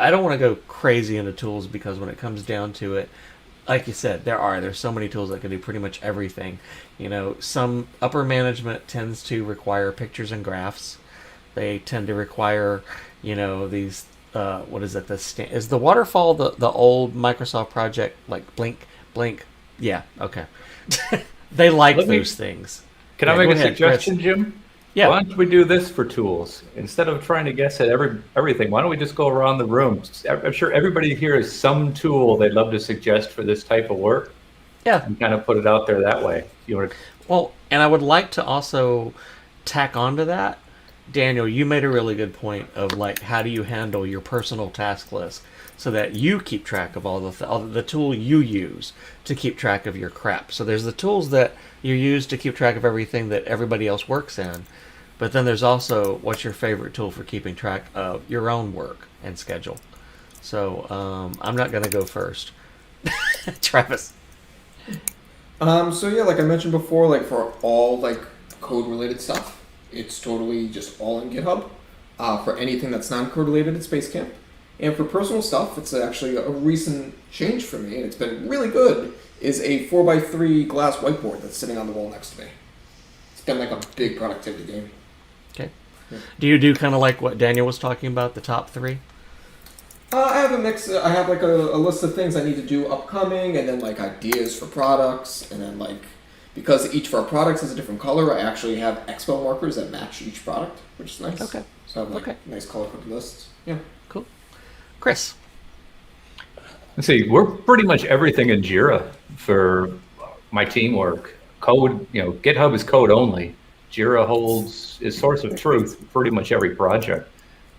I don't want to go crazy into tools, because when it comes down to it, like you said, there's so many tools that can do pretty much everything. You know, some upper management tends to require pictures and graphs. They tend to require, you know, these, what is it? Is the waterfall the old Microsoft project, like Blink? Yeah, okay. They like those things. Can I make a suggestion, Chris? Jim? Yeah. Why don't we do this for tools? Instead of trying to guess at everything, why don't we just go around the room? I'm sure everybody here has some tool they'd love to suggest for this type of work. Yeah. And kind of put it out there that way. You want to... Well, and I would like to also tack onto that, Daniel, you made a really good point of, like, how do you handle your personal task list so that you keep track of all the tool you use to keep track of your crap. So there's the tools that you use to keep track of everything that everybody else works in, but then there's also what's your favorite tool for keeping track of your own work and schedule. So I'm not going to go first. Travis. So yeah, like I mentioned before, like for all like code related stuff, it's totally just all in GitHub. For anything that's non-code related, it's Basecamp. And for personal stuff, it's actually a recent change for me, and it's been really good, is a 4x3 glass whiteboard that's sitting on the wall next to me. It's been like a big productivity game. Okay. Yeah. Do you do kind of like what Daniel was talking about, the top three? I have a mix. I have like a list of things I need to do upcoming, and then like ideas for products, and then like, because each of our products is a different color, I actually have Expo markers that match each product, which is nice. Okay. So I have like nice color-coded lists. Yeah. Cool. Chris. Let's see, we're pretty much everything in Jira for my teamwork. Code, you know, GitHub is code only. Jira is source of truth for pretty much every project.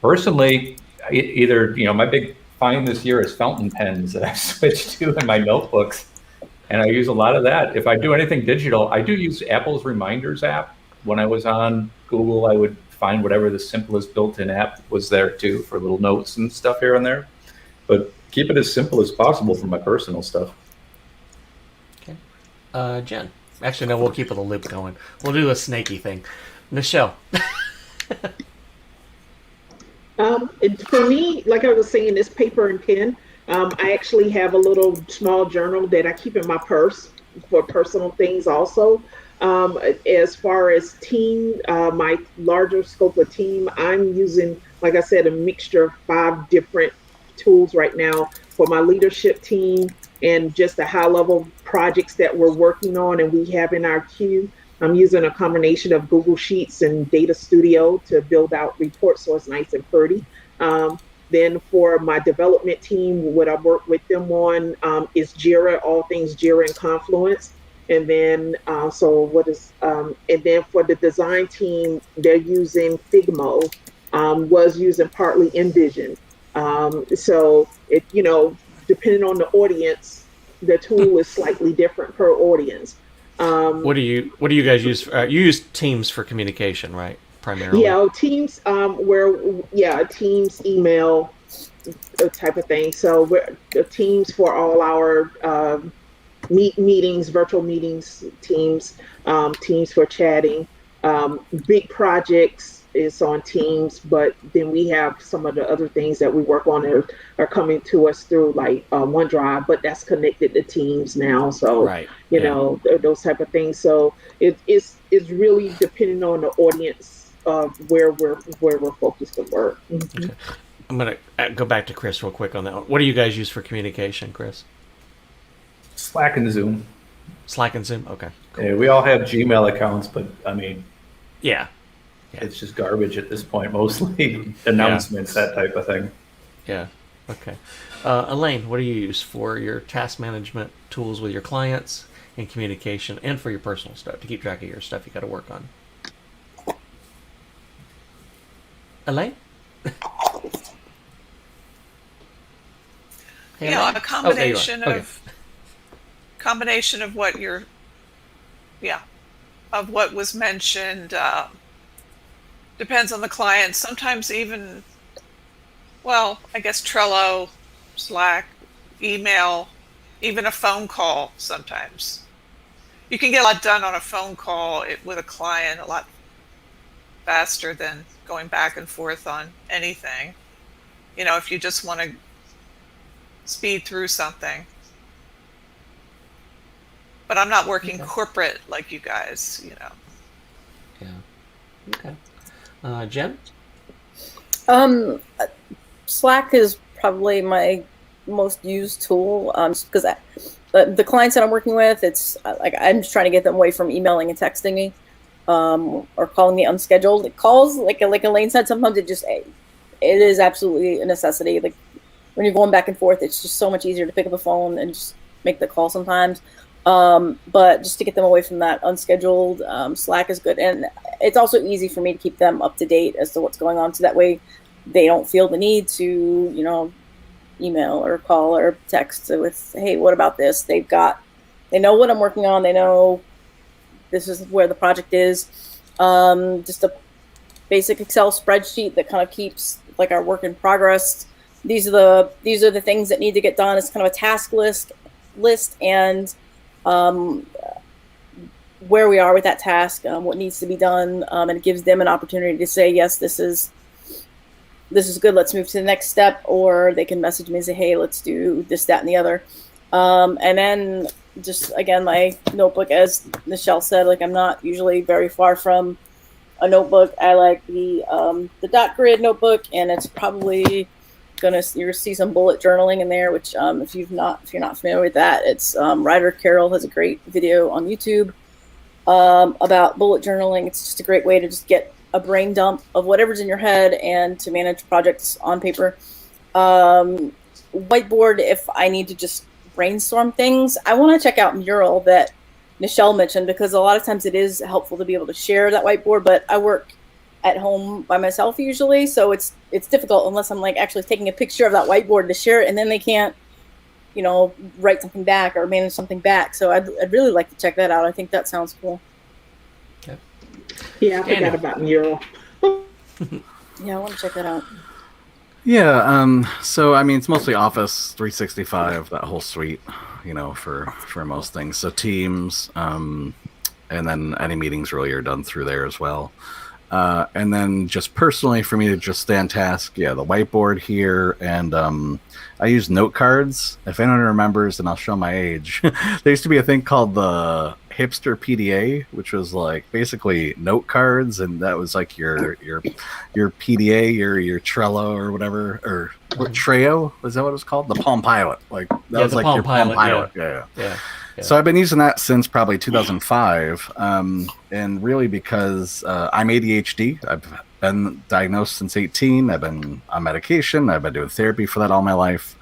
Personally, either, you know, my big find this year is fountain pens that I've switched to in my notebooks. And I use a lot of that. If I do anything digital, I do use Apple's Reminders app. When I was on Google, I would find whatever the simplest built-in app was there too for little notes and stuff here and there. But keep it as simple as possible for my personal stuff. Okay. Jen. Actually, no, we'll keep the loop going. We'll do a snaky thing. Michelle. For me, like I was saying, it's paper and pen. I actually have a little small journal that I keep in my purse for personal things also. As far as team, my larger scope of team, I'm using, like I said, a mixture of 5 different tools right now for my leadership team and just the high level projects that we're working on and we have in our queue. I'm using a combination of Google Sheets and Data Studio to build out reports so it's nice and pretty. Then for my development team, what I work with them on is Jira, all things Jira and Confluence. And then, and then for the design team, they're using Figmo, was using partly InVision. So it, you know, depending on the audience, the tool is slightly different per audience. What do you guys use? You use Teams for communication, right? primarily? Yeah, Teams, Teams email type of thing. So we're Teams for all our meetings, virtual meetings, Teams for chatting. Big projects is on Teams, but then we have some of the other things that we work on that are coming to us through like OneDrive, but that's connected to Teams now. So Right. you Yeah. know those type of things. So it's really depending on the audience of where we're focused on work. Mhm. Okay. I'm going to go back to Chris real quick on that one. What do you guys use for communication, Chris? Slack and Zoom. Slack and Zoom? Okay. Cool. Yeah, we all have Gmail accounts, but I mean, Yeah. it's just garbage at this point, mostly announcements, that type of thing. Yeah. Okay. Elaine, what do you use for your task management tools with your clients and communication and for your personal stuff to keep track of your stuff you got to work on? Elaine? Hey, You know, Elaine? a combination Oh, there you are. of combination of what you're, of what was mentioned. Depends on the client. Sometimes even, well, I guess Trello, Slack, email, even a phone call. Sometimes you can get a lot done on a phone call with a client a lot faster than going back and forth on anything. You know, if you just want to speed through something. But I'm not working corporate like you guys, you know. Yeah. Okay. Jen? Slack is probably my most used tool because the clients that I'm working with, it's like I'm just trying to get them away from emailing and texting me or calling me unscheduled calls. Like Elaine said, sometimes it is absolutely a necessity. Like when you're going back and forth, it's just so much easier to pick up a phone and just make the call sometimes. But just to get them away from that unscheduled, Slack is good. And it's also easy for me to keep them up to date as to what's going on. So that way they don't feel the need to, you know, email or call or text with, hey, what about this? They know what I'm working on. They know this is where the project is. Just a basic Excel spreadsheet that kind of keeps like our work in progress. These are the things that need to get done. It's kind of a task list and where we are with that task, what needs to be done, and it gives them an opportunity to say, yes, this is good, let's move to the next step, or they can message me and say, hey, let's do this, that, and the other. And then just, again, my notebook, as Michelle said, like I'm not usually very far from a notebook. I like the dot grid notebook, and it's probably you're see some bullet journaling in there, which if you're not familiar with that, it's Ryder Carroll has a great video on YouTube about bullet journaling. It's just a great way to just get a brain dump of whatever's in your head and to manage projects on paper. Whiteboard, if I need to just brainstorm things. I want to check out Mural that Michelle mentioned, because a lot of times it is helpful to be able to share that whiteboard, but I work at home by myself usually, so it's difficult unless I'm like actually taking a picture of that whiteboard to share it, and then they can't, you know, write something back or manage something back. So I'd really like to check that out. I think that sounds cool. Okay. Yeah, I forgot about Mural. Yeah, I want to check that out. Yeah, so I mean, it's mostly Office 365, that whole suite, you know, for most things. So Teams, and then any meetings really are done through there as well. And then just personally, for me to just stay on task, the whiteboard here, and I use note cards. If anyone remembers, and I'll show my age, there used to be a thing called the Hipster PDA, which was like basically note cards, and that was like your PDA, your Trello or whatever, or Trello, was that what it was called? The Palm Pilot, like that was like Palm your Palm Pilot, Pilot. Yeah. Yeah. So I've been using that since probably 2005, and really because I'm ADHD. I've been diagnosed since 18. I've been on medication. I've been doing therapy for that all my life.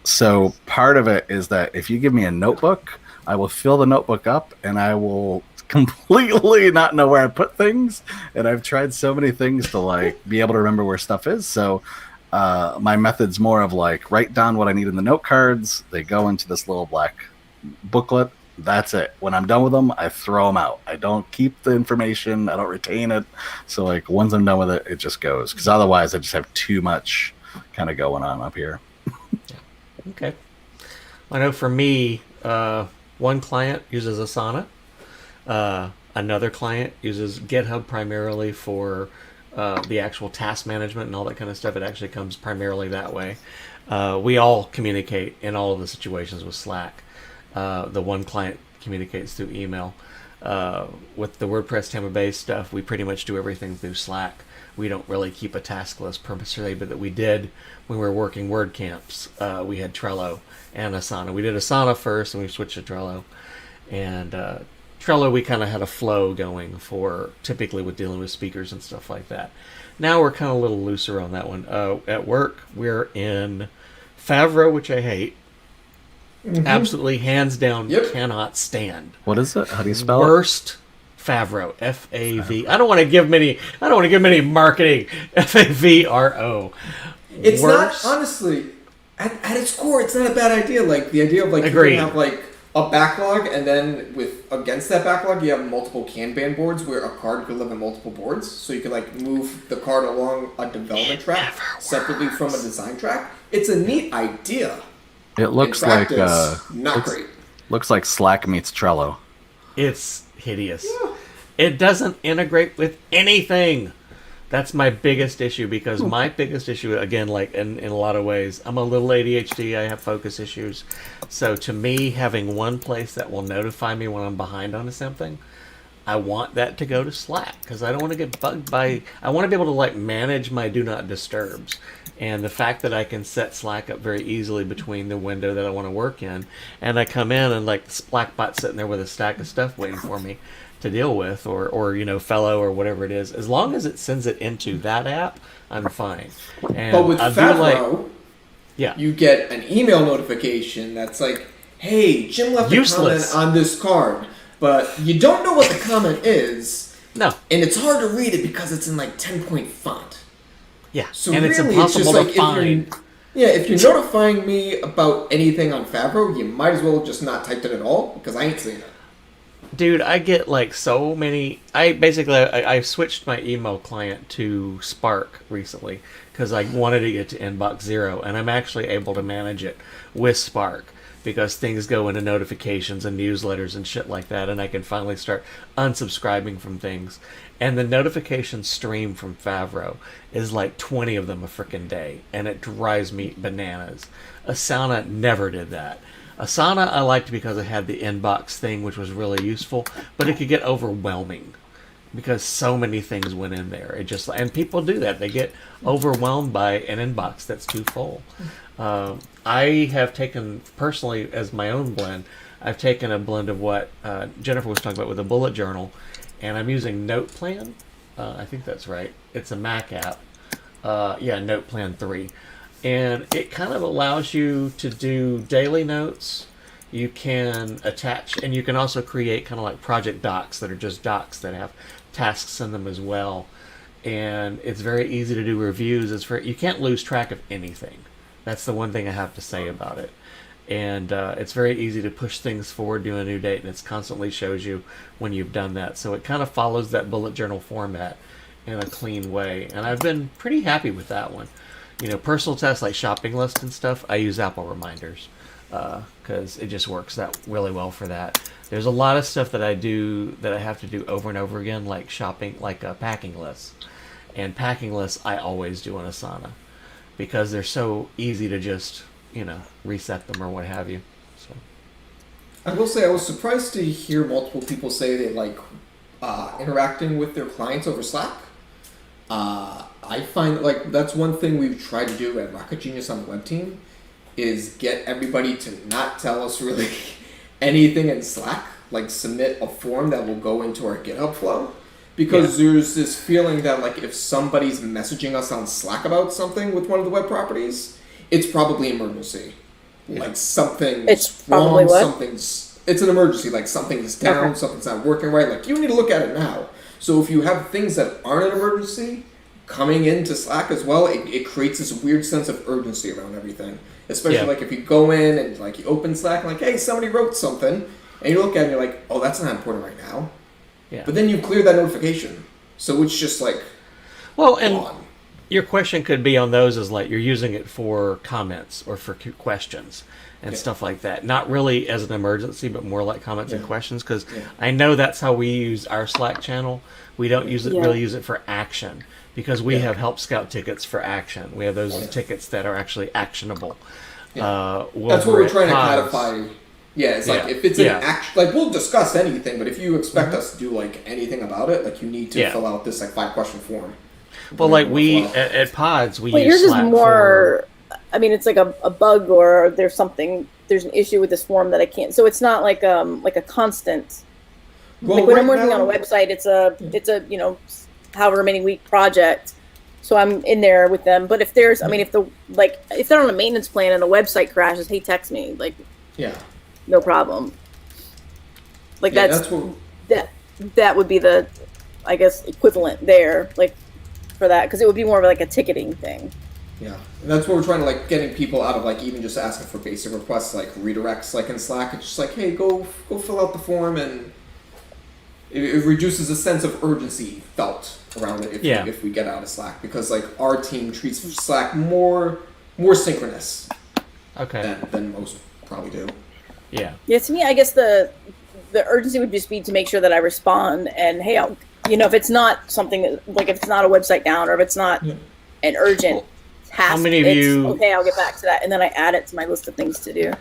So part of it is that if you give me a notebook, I will fill the notebook up, and I will completely not know where I put things. And I've tried so many things to like be able to remember where stuff is. So my method's more of like write down what I need in the note cards. They go into this little black booklet, That's it. When I'm done with them, I throw them out. I don't keep the information. I don't retain it. So like once I'm done with it, it just goes. Because otherwise, I just have too much kind of going on up here. Okay. I know for me, one client uses Asana. Another client uses GitHub primarily for the actual task management and all that kind of stuff. It actually comes primarily that way. We all communicate in all of the situations with Slack. The one client communicates through email. With the WordPress Tampa Bay stuff, we pretty much do everything through Slack. We don't really keep a task list per se, but that we did when we were working WordCamps. We had Trello and Asana. We did Asana first, and we switched to Trello. And Trello, we kind of had a flow going for typically with dealing with speakers and stuff like that. Now we're kind of a little looser on that one. At work, we're in Favreau, which I hate. Absolutely, hands down, cannot stand. What is it? How do you spell it? Worst Favreau, F-A-V. I don't want to give many marketing. F-A-V-R-O. It's Worst. not, honestly, at its core, it's not a bad idea. Like, the idea of, like, Agreed. you can have, like, a backlog, and then against that backlog, you have multiple Kanban boards where a card could live in multiple boards. So you could, like, move the card along a development track separately from a design track. It's a neat idea. It looks In like practice, not great. looks like Slack meets Trello. It's hideous. It doesn't integrate with anything. That's my biggest issue, because my biggest issue, again, like in a lot of ways, I'm a little ADHD, I have focus issues. So to me, having one place that will notify me when I'm behind on something, I want that to go to Slack, because I don't want to get bugged by, I want to be able to like manage my do not disturbs. And the fact that I can set Slack up very easily between the window that I want to work in, and I come in and like Slackbot's sitting there with a stack of stuff waiting for me to deal with, or you know, Fellow or whatever it is. As long as it sends it into that app, I'm fine. And But with I do Favreau, yeah, you get an email notification that's like, hey, Jim left Useless. a comment on this card, but you don't know what the comment is, no, and it's hard to read it because it's in like 10-point font. yeah, So and really, it's impossible just to like find. if you're notifying me about anything on Favreau, you might as well just not typed it at all, because I ain't seen it. Dude, I get like so many. I switched my email client to Spark recently because I wanted to get to inbox zero, and I'm actually able to manage it with Spark because things go into notifications and newsletters and shit like that, and I can finally start unsubscribing from things. And the notification stream from Favreau is like 20 of them a frickin' day, and it drives me bananas. Asana never did that. Asana I liked because it had the inbox thing, which was really useful, but it could get overwhelming because so many things went in there. It just, and people do that. They get overwhelmed by an inbox that's too full. I have taken personally as my own blend. I've taken a blend of what Jennifer was talking about with a bullet journal, and I'm using NotePlan. I think that's right. It's a Mac app. NotePlan 3. And it kind of allows you to do daily notes. You can attach, and you can also create kind of like project docs that are just docs that have tasks in them as well. And it's very easy to do reviews. You can't lose track of anything. That's the one thing I have to say about it. And it's very easy to push things forward, do a new date, and it constantly shows you when you've done that. So it kind of follows that bullet journal format in a clean way. And I've been pretty happy with that one. You know, personal tasks like shopping lists and stuff, I use Apple Reminders because it just works that really well for that. There's a lot of stuff that I do that I have to do over and over again, like shopping, like packing lists. And packing lists I always do on Asana because they're so easy to just, you know, reset them or what have you. So I will say I was surprised to hear multiple people say they like interacting with their clients over Slack. I find like that's one thing we've tried to do at Rocket Genius on the web team is get everybody to not tell us really anything in Slack, like submit a form that will go into our GitHub flow. Because there's this feeling that like if somebody's messaging us on Slack about something with one of the web properties, it's probably emergency. Like something's It's probably wrong, what? it's an emergency, like something's down, something's not working right, like you need to look at it now. So if you have things that aren't an emergency coming into Slack as well, it creates this weird sense of urgency around everything. Especially like if you go in and like you open Slack and like, hey, somebody wrote something, and you look at it and you're like, oh, that's not important right now. Yeah. But then you clear that notification, so it's just like Well, and gone. your question could be on those as like you're using it for comments or for questions and Yeah. stuff like that. Not really as an emergency, but more like comments and Yeah. questions. Because Yeah. I know that's how we use our Slack channel. We don't use it Yeah. really use it for action because we Yeah. have Help Scout tickets for action. We have those Yeah. tickets that are actually actionable. Yeah. Over That's what we're at trying to Pods- codify. Yeah, it's like Yeah. if it's Yeah. an action, like we'll discuss anything, but if you expect us to do like anything about it, like you need to Yeah. fill out this like 5-question form. Well, like we Wow. at Pods, we But use yours is Slack more. I mean, it's like a bug or there's an issue with this form that I can't. So it's not like a constant. Well, Like when I'm right working now- on a website, it's a however many week project. So I'm in there with them. But if there's, I mean, if they're on a maintenance plan and a website crashes, hey, text me. Like, Yeah, no problem. Like yeah, that's what. that would be the, I guess, equivalent there, like for that, because it would be more of like a ticketing thing. Yeah, and that's what we're trying to like getting people out of like even just asking for basic requests like redirects like in Slack. It's just like, hey, go fill out the form, and it reduces a sense of urgency felt around it if we get out of Slack, because like our team treats Slack more synchronous Okay. than most probably do. Yeah. Yeah, to me, I guess the urgency would just be to make sure that I respond and hey, I'll, if it's not something like if it's not a website down or if it's not an urgent task, many of it's, you- okay, I'll get back to that, and then I add it to my list of things to do.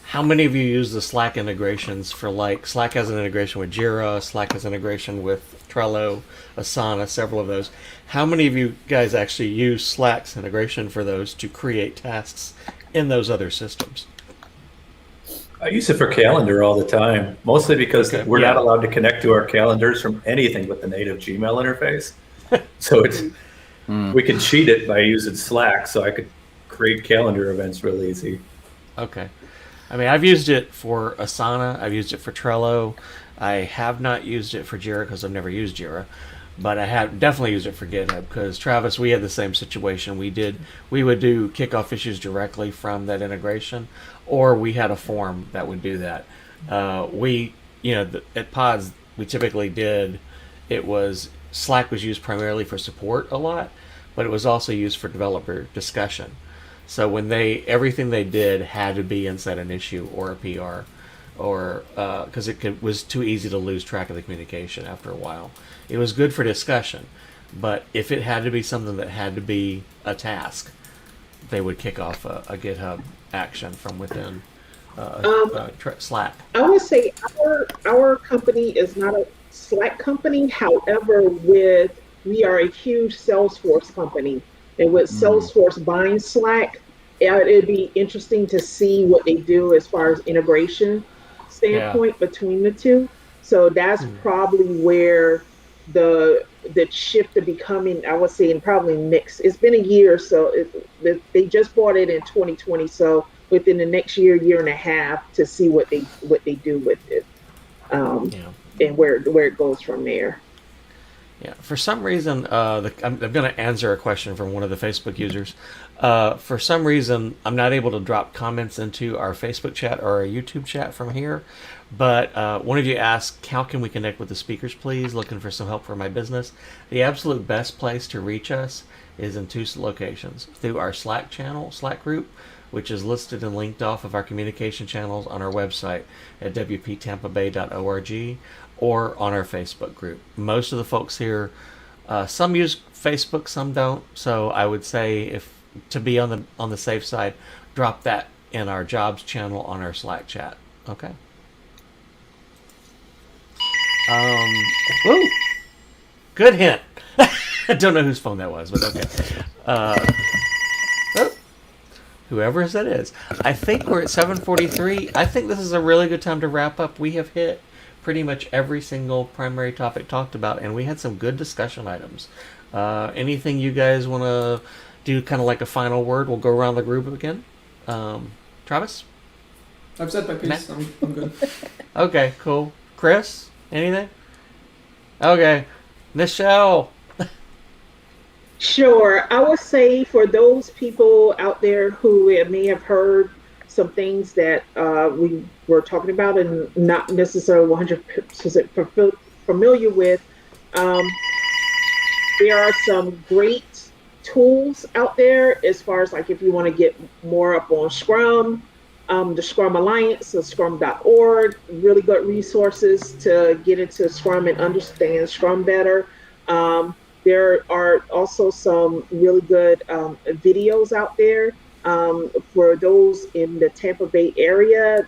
How many of you use the Slack integrations for like Slack has an integration with Jira, Slack has integration with Trello, Asana, several of those. How many of you guys actually use Slack's integration for those to create tasks in those other systems? I use it for calendar all the time, mostly because Okay, we're yeah. not allowed to connect to our calendars from anything but the native Gmail interface. So it's we can cheat it by using Slack, so I could create calendar events real easy. Okay. I mean, I've used it for Asana. I've used it for Trello. I have not used it for Jira because I've never used Jira, but I have definitely used it for GitHub because Travis, we had the same situation. We would do kickoff issues directly from that integration, or we had a form that would do that. At Pods, we typically did. It was Slack was used primarily for support a lot, but it was also used for developer discussion. So when everything they did had to be inside an issue or a PR, or because was too easy to lose track of the communication after a while. It was good for discussion, but if it had to be something that had to be a task, they would kick off a GitHub action from within Slack. I want to say our company is not a Slack company. However, we are a huge Salesforce company, and with Salesforce buying Slack, it'd be interesting to see what they do as far as integration standpoint between the two. So that's probably where the shift to becoming, I would say, and probably mixed. It's been a year, so they just bought it in 2020. So within the next year and a half, to see what they do with it, and where it goes from there. Yeah, for some reason, I'm going to answer a question from one of the Facebook users. For some reason, I'm not able to drop comments into our Facebook chat or our YouTube chat from here. But one of you asked, how can we connect with the speakers, please? Looking for some help for my business. The absolute best place to reach us is in two locations. Through our Slack group, which is listed and linked off of our communication channels on our website at wptampabay.org, or on our Facebook group. Most of the folks here, some use Facebook, some don't. So I would say, if to be on the safe side, drop that in our jobs channel on our Slack chat. Okay. Woo! Good hint. I don't know whose phone that was, but okay. Whoever that is. I think we're at 7:43. I think this is a really good time to wrap up. We have hit pretty much every single primary topic talked about, and we had some good discussion items. Anything you guys want to do, kind of like a final word? We'll go around the group again. Travis? I've said my piece. I'm good. Okay, cool. Chris? Anything? Okay. Michelle? Sure. I would say for those people out there who may have heard some things that we were talking about and not necessarily 100% familiar with. Um, there are some great tools out there as far as like if you want to get more up on Scrum, the Scrum Alliance, so scrum.org, really good resources to get into Scrum and understand Scrum better. There are also some really good videos out there. For those in the Tampa Bay area,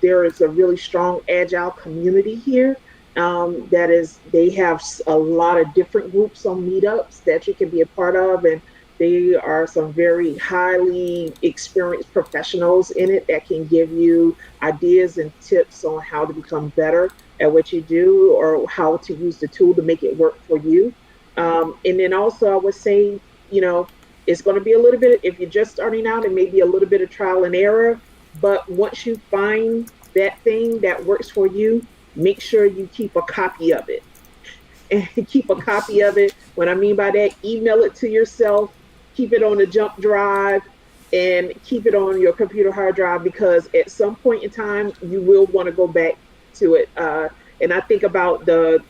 there is a really strong Agile community here. They have a lot of different groups on meetups that you can be a part of, and they are some very highly experienced professionals in it that can give you ideas and tips on how to become better at what you do or how to use the tool to make it work for you. And then also I would say, it's going to be a little bit, if you're just starting out, it may be a little bit of trial and error, but once you find that thing that works for you, make sure you keep a copy of it. And keep a copy of it. What I mean by that, email it to yourself, keep it on a jump drive, and keep it on your computer hard drive, because at some point in time, you will want to go back to it. And I think about the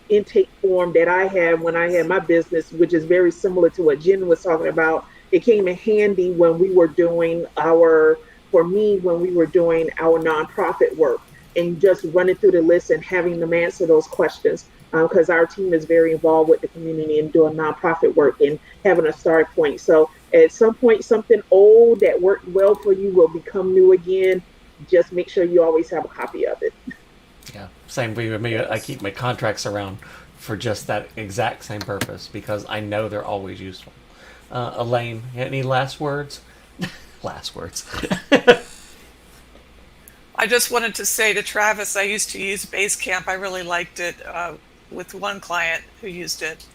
intake form that I had when I had my business, which is very similar to what Jen was talking about. It came in handy when we were doing our nonprofit work, and just running through the list and having them answer those questions. Because our team is very involved with the community and doing nonprofit work and having a start point. So at some point, something old that worked well for you will become new again. Just make sure you always have a copy of it. Yeah, same with me. I keep my contracts around for just that exact same purpose because I know they're always useful. Elaine, any last words? Last words. I just wanted to say to Travis, I used to use Basecamp. I really liked it with one client who used it.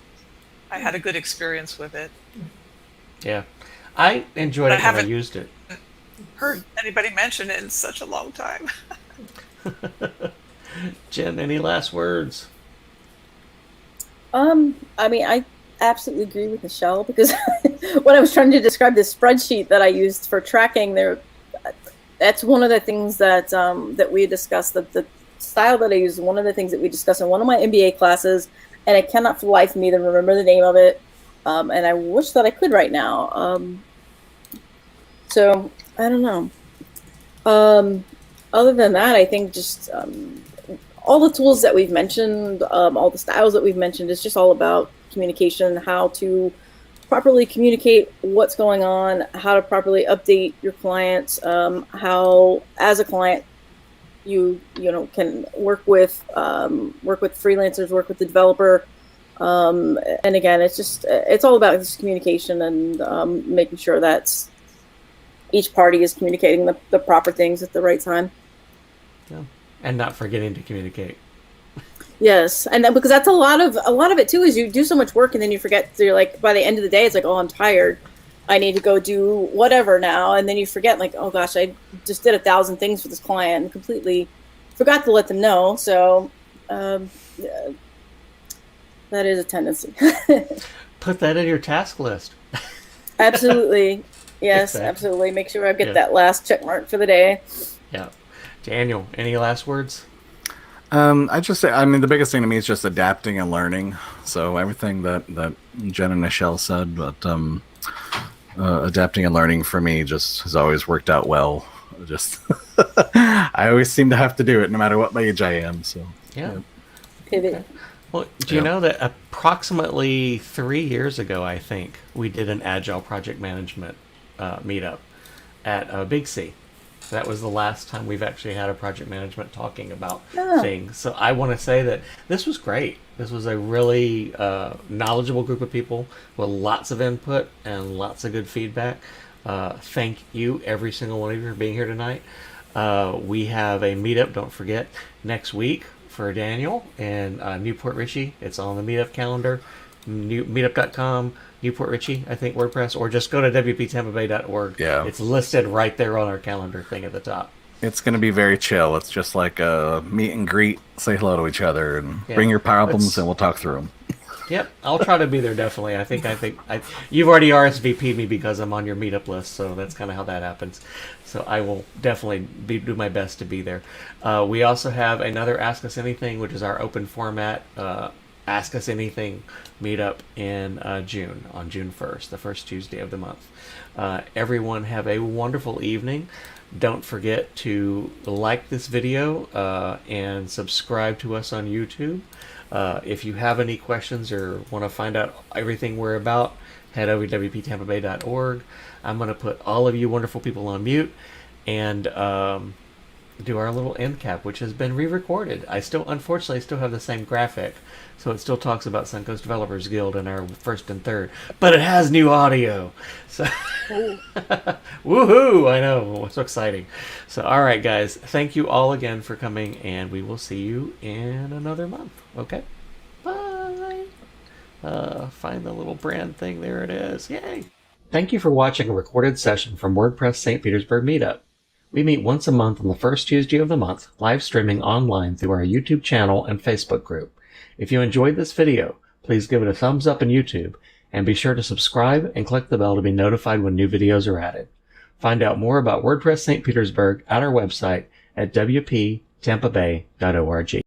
I had a good experience with it. Yeah, I enjoyed But it I when I haven't- used it. Heard anybody mention it in such a long time. Jen, any last words? I mean, I absolutely agree with Michelle because when I was trying to describe this spreadsheet that I used for tracking that's one of the things that that we discussed. The style that I use is one of the things that we discussed in one of my MBA classes, and I cannot for the life of me remember the name of it. And I wish that I could right now. So I don't know. Other than that, I think just all the tools that we've mentioned, all the styles that we've mentioned, is just all about communication, how to properly communicate what's going on, how to properly update your clients, how as a client you can work with freelancers, work with the developer, and again, it's all about this communication and making sure that each party is communicating the proper things at the right time. Yeah. And not forgetting to communicate. Yes, and then because that's a lot of it too is you do so much work and then you forget. So you're like, by the end of the day, it's like, oh, I'm tired. I need to go do whatever now, and then you forget, like, oh gosh, I just did 1,000 things for this client and completely forgot to let them know. So yeah, that is a tendency. Put that in your task list. Absolutely, yes, Exactly. absolutely. Make sure I get Yeah. that last check mark for the day. Yeah. Daniel, any last words? I just say, I mean, the biggest thing to me is just adapting and learning. So everything that Jen and Michelle said, but adapting and learning for me just has always worked out well. Just I always seem to have to do it no matter what age I am. So Yeah. Pivot. Well, do you Yeah. know that approximately 3 years ago, I think, we did an Agile project management meetup at Big C. That was the last time we've actually had a project management talking about Oh. things. So I want to say that this was great. This was a really knowledgeable group of people with lots of input and lots of good feedback. Thank you, every single one of you, for being here tonight. We have a meetup, don't forget, next week for Daniel in Newport Richey. It's on the meetup calendar, meetup.com. Newport Richey, I think, WordPress, or just go to wptampabay.org. Yeah. It's listed right there on our calendar thing at the top. it's going to be very chill. It's just like a meet and greet, say hello to each other, and Yeah. bring your problems, It's- and we'll talk through them. Yep, I'll try to be there definitely. You've already RSVP'd me because I'm on your meetup list, so that's kind of how that happens. So I will definitely do my best to be there. We also have another Ask Us Anything, which is our open format Ask Us Anything meetup in June, on June 1st, the first Tuesday of the month. Everyone have a wonderful evening. Don't forget to like this video and subscribe to us on YouTube. If you have any questions or want to find out everything we're about, head over to wptampabay.org. I'm going to put all of you wonderful people on mute and do our little end cap, which has been re-recorded. Unfortunately, I still have the same graphic, so it still talks about Suncoast Developers Guild in our first and third, but it has new audio. So, woohoo! I know, it's so exciting. So, all right, guys, thank you all again for coming, and we will see you in another month. Okay, bye. Find the little brand thing. There it is. Yay! Thank you for watching a recorded session from WordPress St. Petersburg Meetup. We meet once a month on the first Tuesday of the month, live streaming online through our YouTube channel and Facebook group. If you enjoyed this video, please give it a thumbs up on YouTube, and be sure to subscribe and click the bell to be notified when new videos are added. Find out more about WordPress St. Petersburg at our website at wptampabay.org.